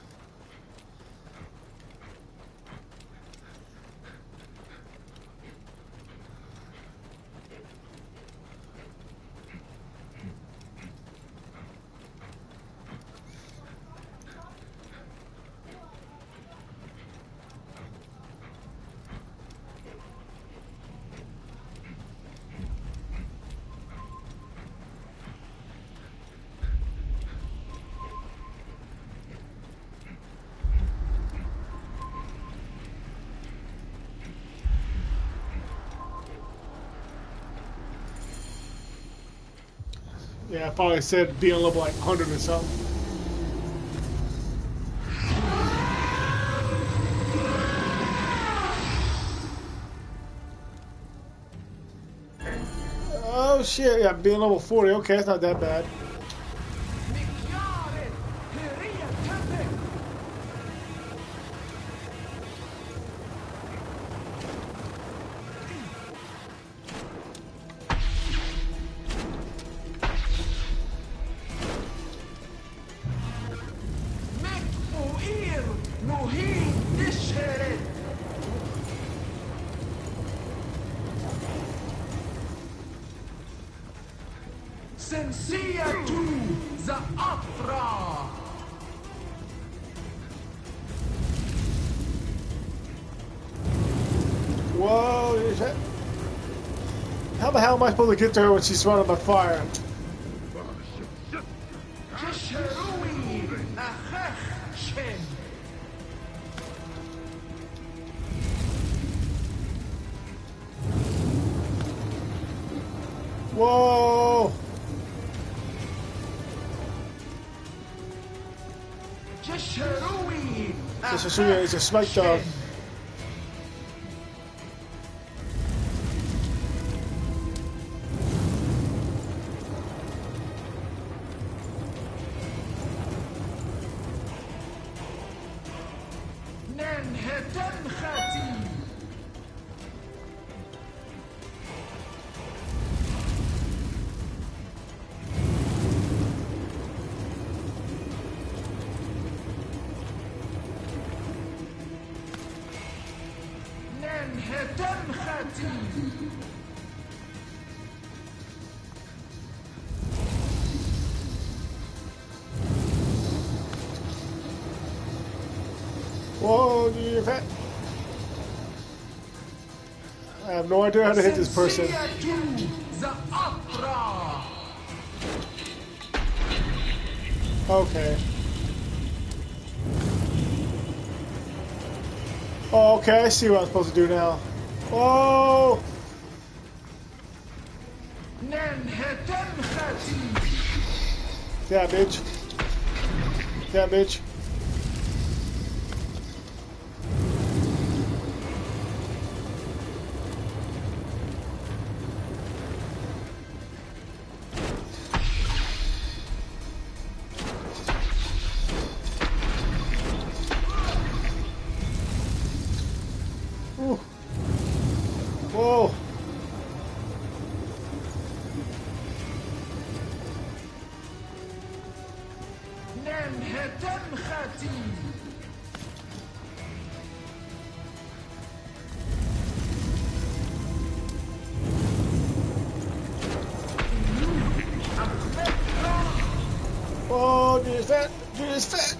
Yeah, I probably said be on level like 100 or something. Oh shit, yeah, being level 40, okay, that's not that bad. نهيد الشارد. سنسية ذا أفرا. Whoa, how the hell am I supposed to get to her when she's surrounded by fire? جشروي أخخ شن. Whoa! جشروي This is a smite dog. ننهتن خاتي. ننهتن خاتي. Whoa, you fat. I have no idea how to hit this person. سنسية ذا أفرا. Okay. Oh, okay, I see what I'm supposed to do now. Oh! ننهتن خاتي. Yeah, bitch. Yeah, bitch. Ooh. Whoa. ننهتن خاتي. Whoa, dude is fat. Dude is fat.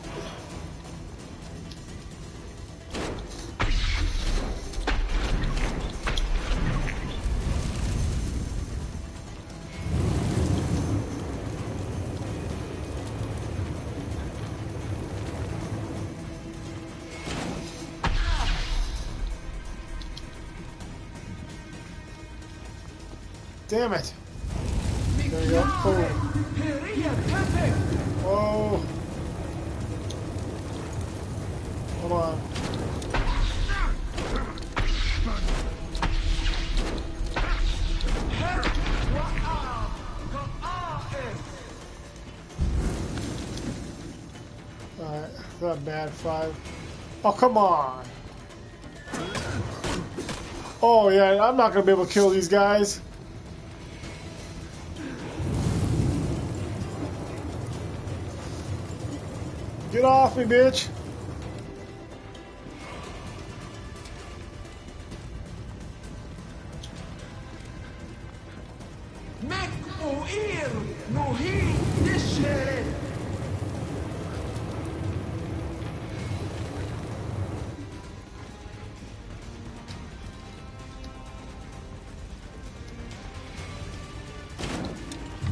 Damn it. There you go. Boom. هرية كفك. Whoa. Come on. هك وقع كقائف. Alright, not bad. 5. Oh, come on. Oh, yeah, I'm not going to be able to kill these guys. Get off me, bitch. مك وإير نهيد الشارد.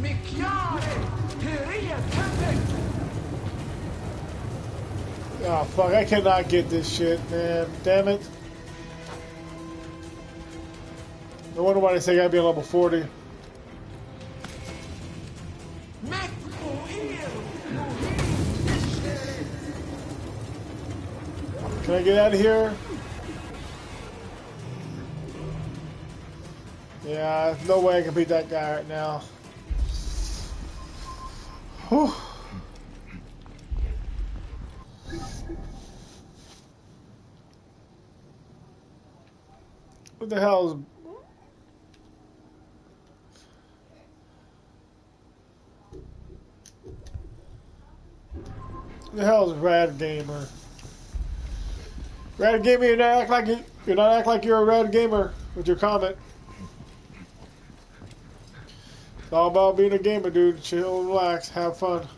مكياري هرية كفك. Oh, fuck, I cannot get this shit, man. Damn it. No wonder why they say I gotta be on level 40. مك وإير نهيد الشارد. Can I get out of here? Yeah, there's no way I can beat that guy right now. Whew. What the hell is... What the hell is Rad Gamer? Rad Gamer, you're not acting like you're a Rad Gamer with your comment. It's all about being a gamer, dude. Chill, relax, have fun.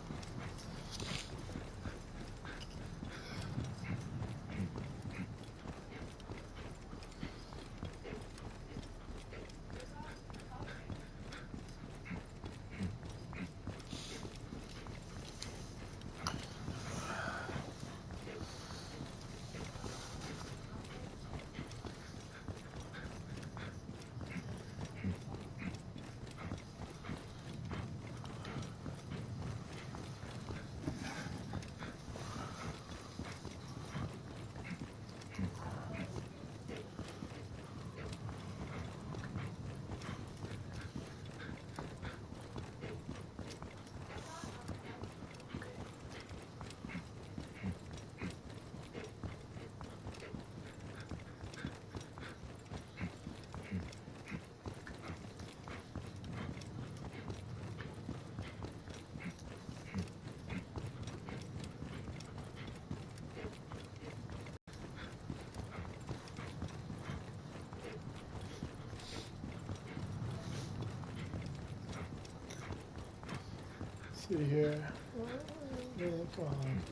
See here. Come on.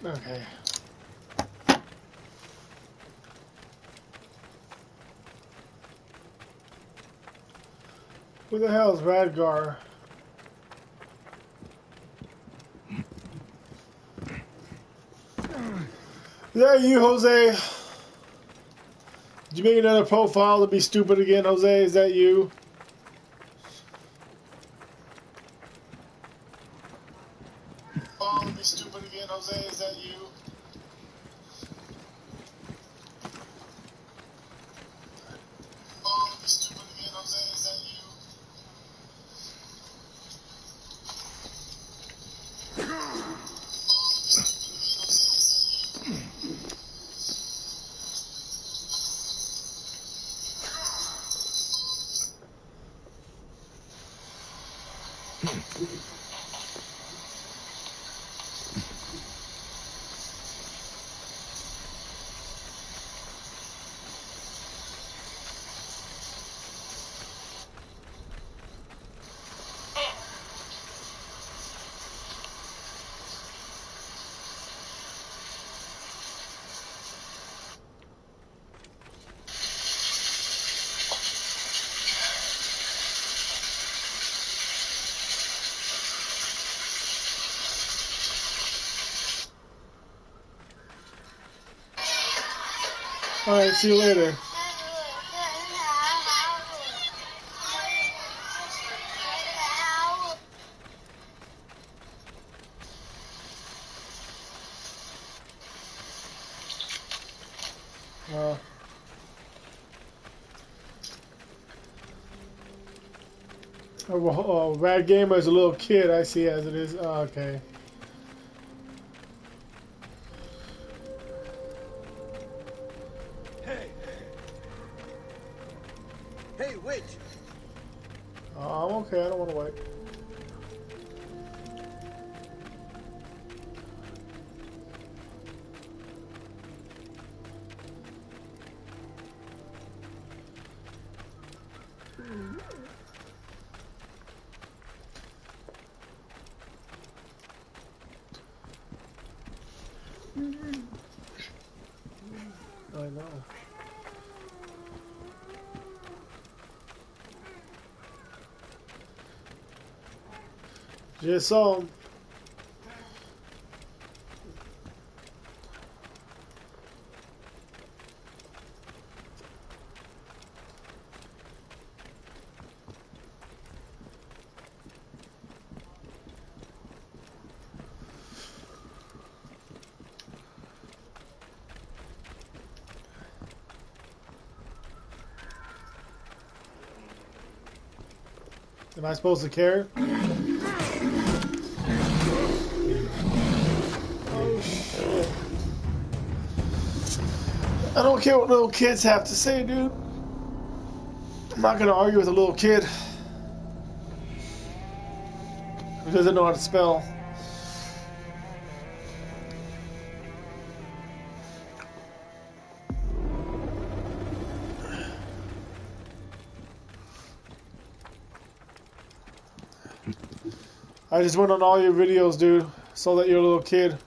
Okay. Who the hell is Radgar? Is that you, Jose? Did you make another profile to be stupid again, Jose? Is that you? Oh, to be stupid again, Jose? Is that you? Oh, to be stupid again, Jose? Is that you? Alright, see you later. Rad Gamer is a little kid, I see as it is. Oh, okay. Hey! Hey, wait! I'm okay, I don't want to wait. I know. Just saw him. Am I supposed to care? Oh shit. I don't care what little kids have to say, dude. I'm not gonna argue with a little kid who doesn't know how to spell. I just went on all your videos, dude. Saw that you're a little kid.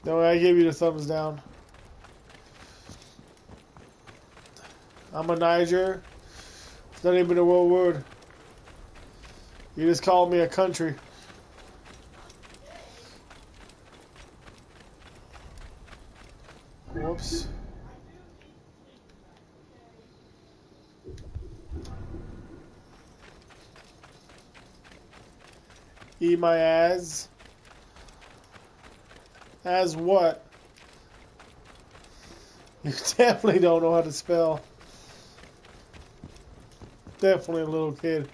No, I gave you the thumbs down. I'm a Niger. It's not even a real word. You just called me a country. Whoops. Eat my ass. As what? You definitely don't know how to spell. Definitely a little kid.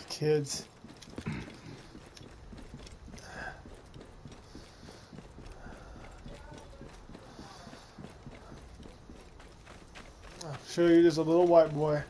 Kids. I'm sure you're just a little white boy.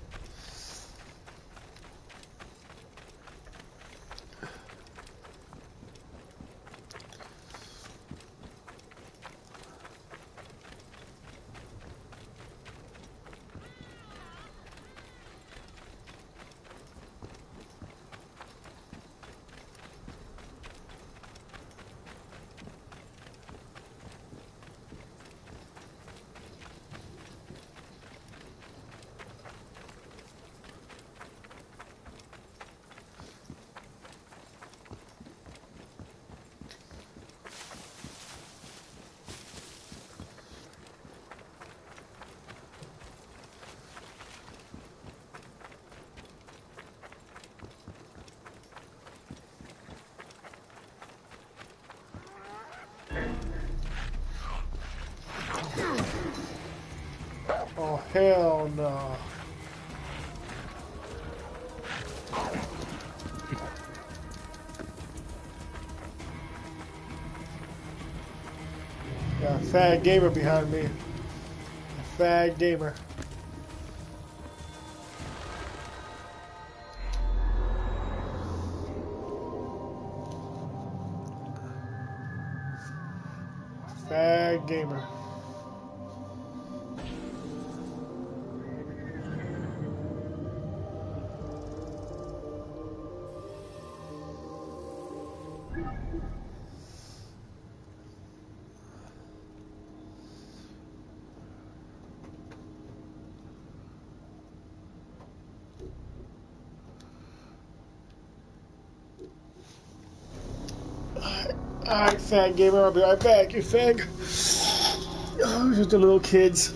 Oh, hell no. Got a fag gamer behind me. A fag gamer. Fag gamer. Alright, fag gamer, I'll be right back, you fag. Oh, just the little kids.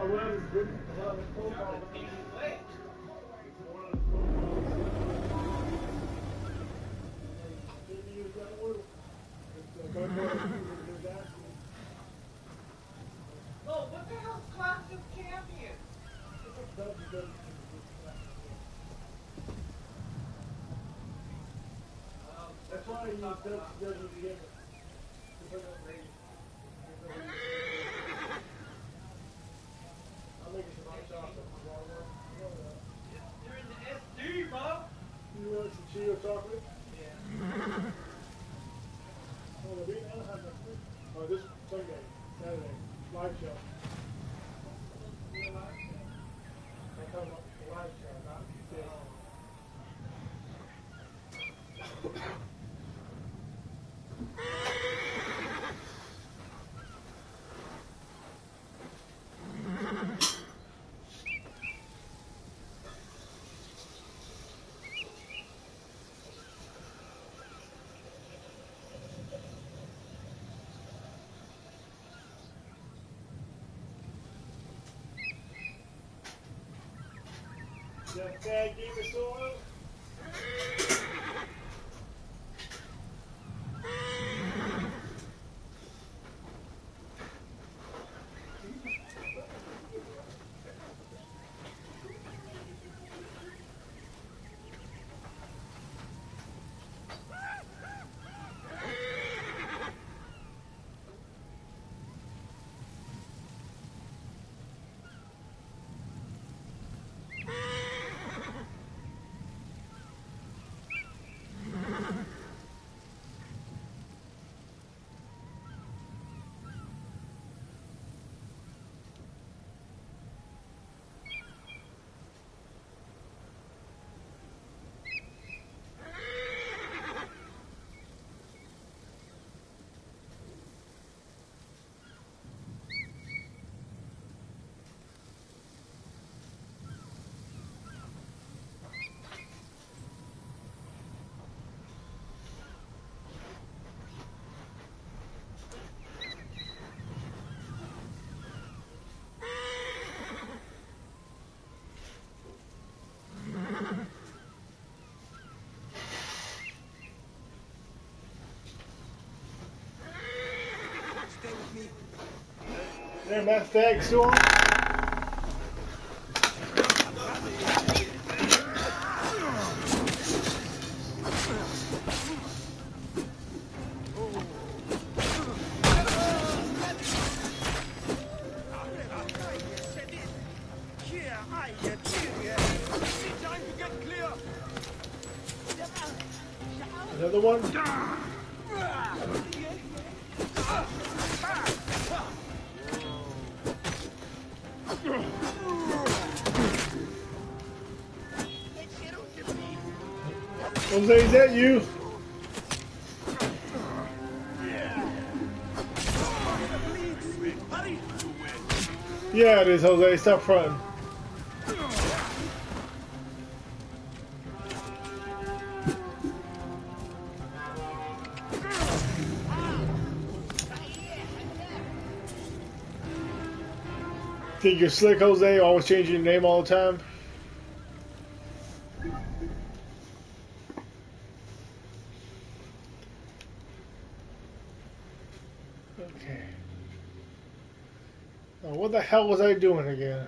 Oh, what the hell's Clash of Champions? That's why you doesn't get it. I'll make you some hot chocolate. You're in the SD, bro. You want some Cheeto chocolate? Yeah. Oh, this Sunday, Saturday, live show. I'm talking about the live show, not this. That tag game is still on? Stay with me. There, that tag still on? Another one? Jose, is that you? Yeah, it is, Jose. Stop fronting. Think you're slick, Jose? Always changing your name all the time? Okay. Now, what the hell was I doing again?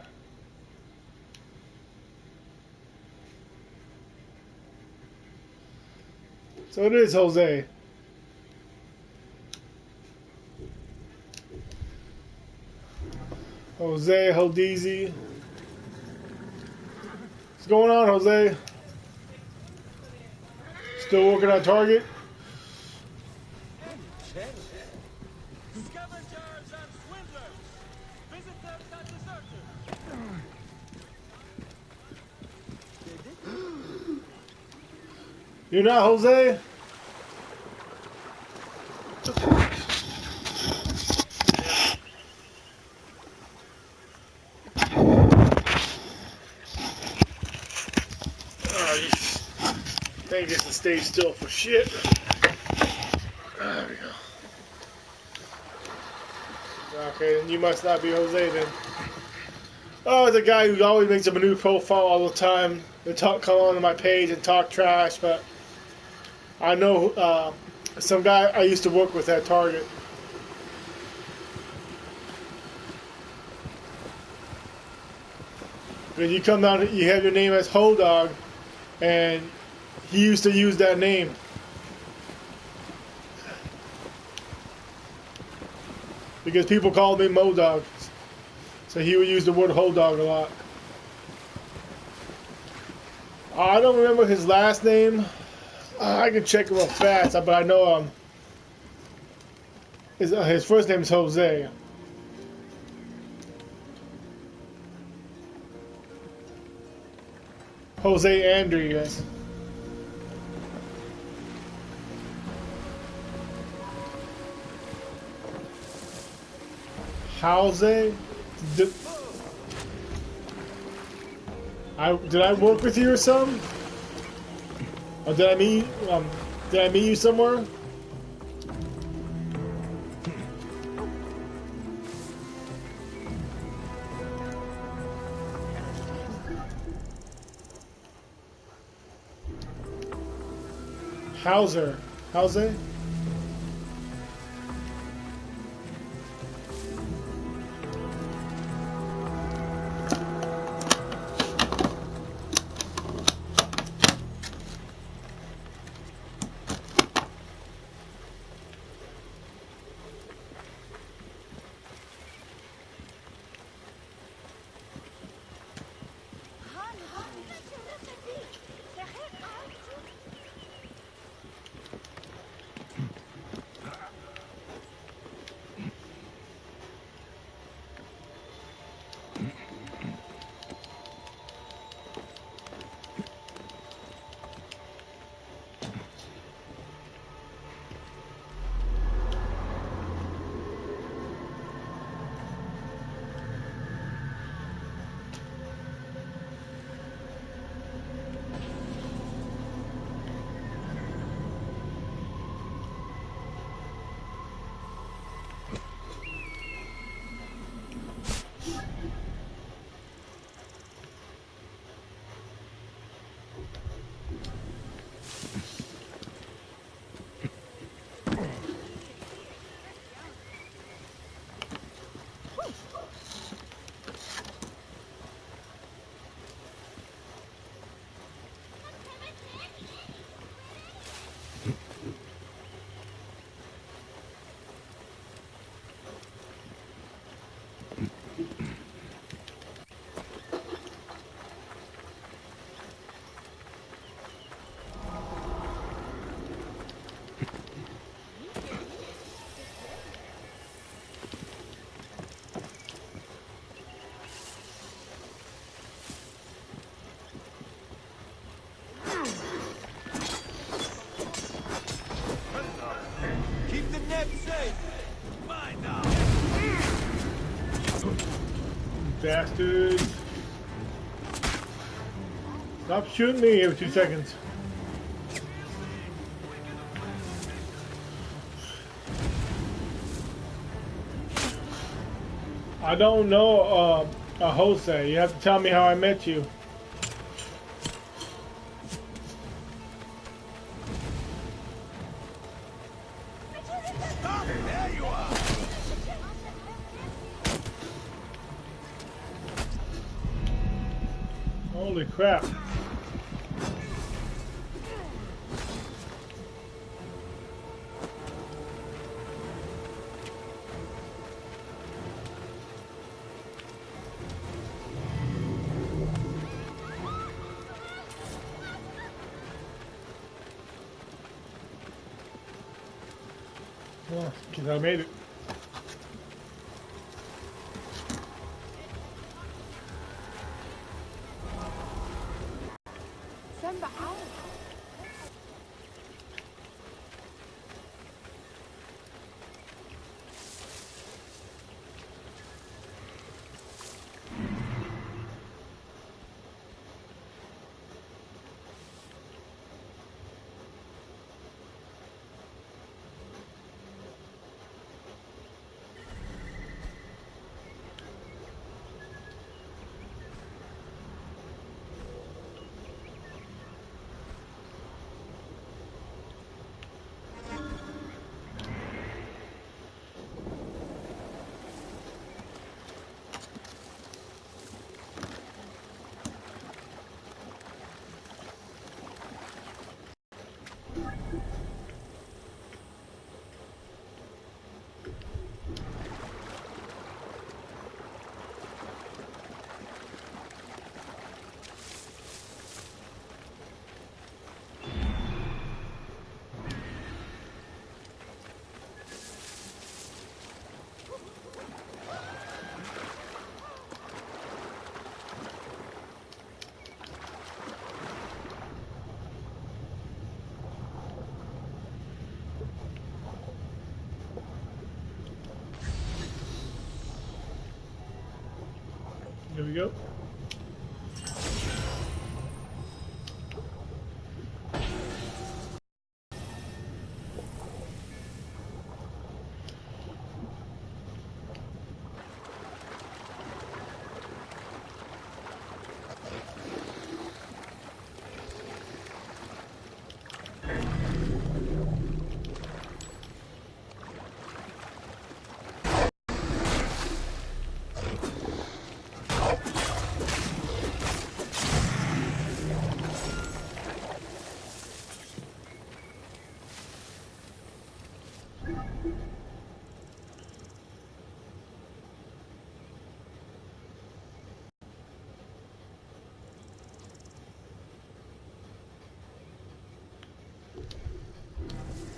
So it is Jose. Jose Hodeezy. What's going on, Jose? Still working on Target? Scavengers and swindlers. Visitors and deserters. You're not Jose? Thing gets to stay still for shit. There we go. Okay, then you must not be Jose then. Oh, the guy who always makes up a new profile all the time. They come on my page and talk trash, but I know some guy I used to work with at Target. When you come down, you have your name as Ho Dog, and he used to use that name. Because people called me Mo Dog. So he would use the word Ho Dog a lot. I don't remember his last name. I can check it real fast, but I know his first name is Jose. Jose Andres. Jose? Did I work with you or something? Or did I meet you somewhere? Hauser. Hauser? Keep the net safe. Mine now. Bastards. Stop shooting me every 2 seconds. I don't know a Jose. You have to tell me how I met you. There you are. Holy crap. Oh, 'cause I made it. we go.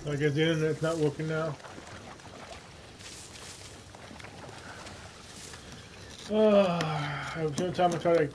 I guess the internet's not working now. Every time I try to.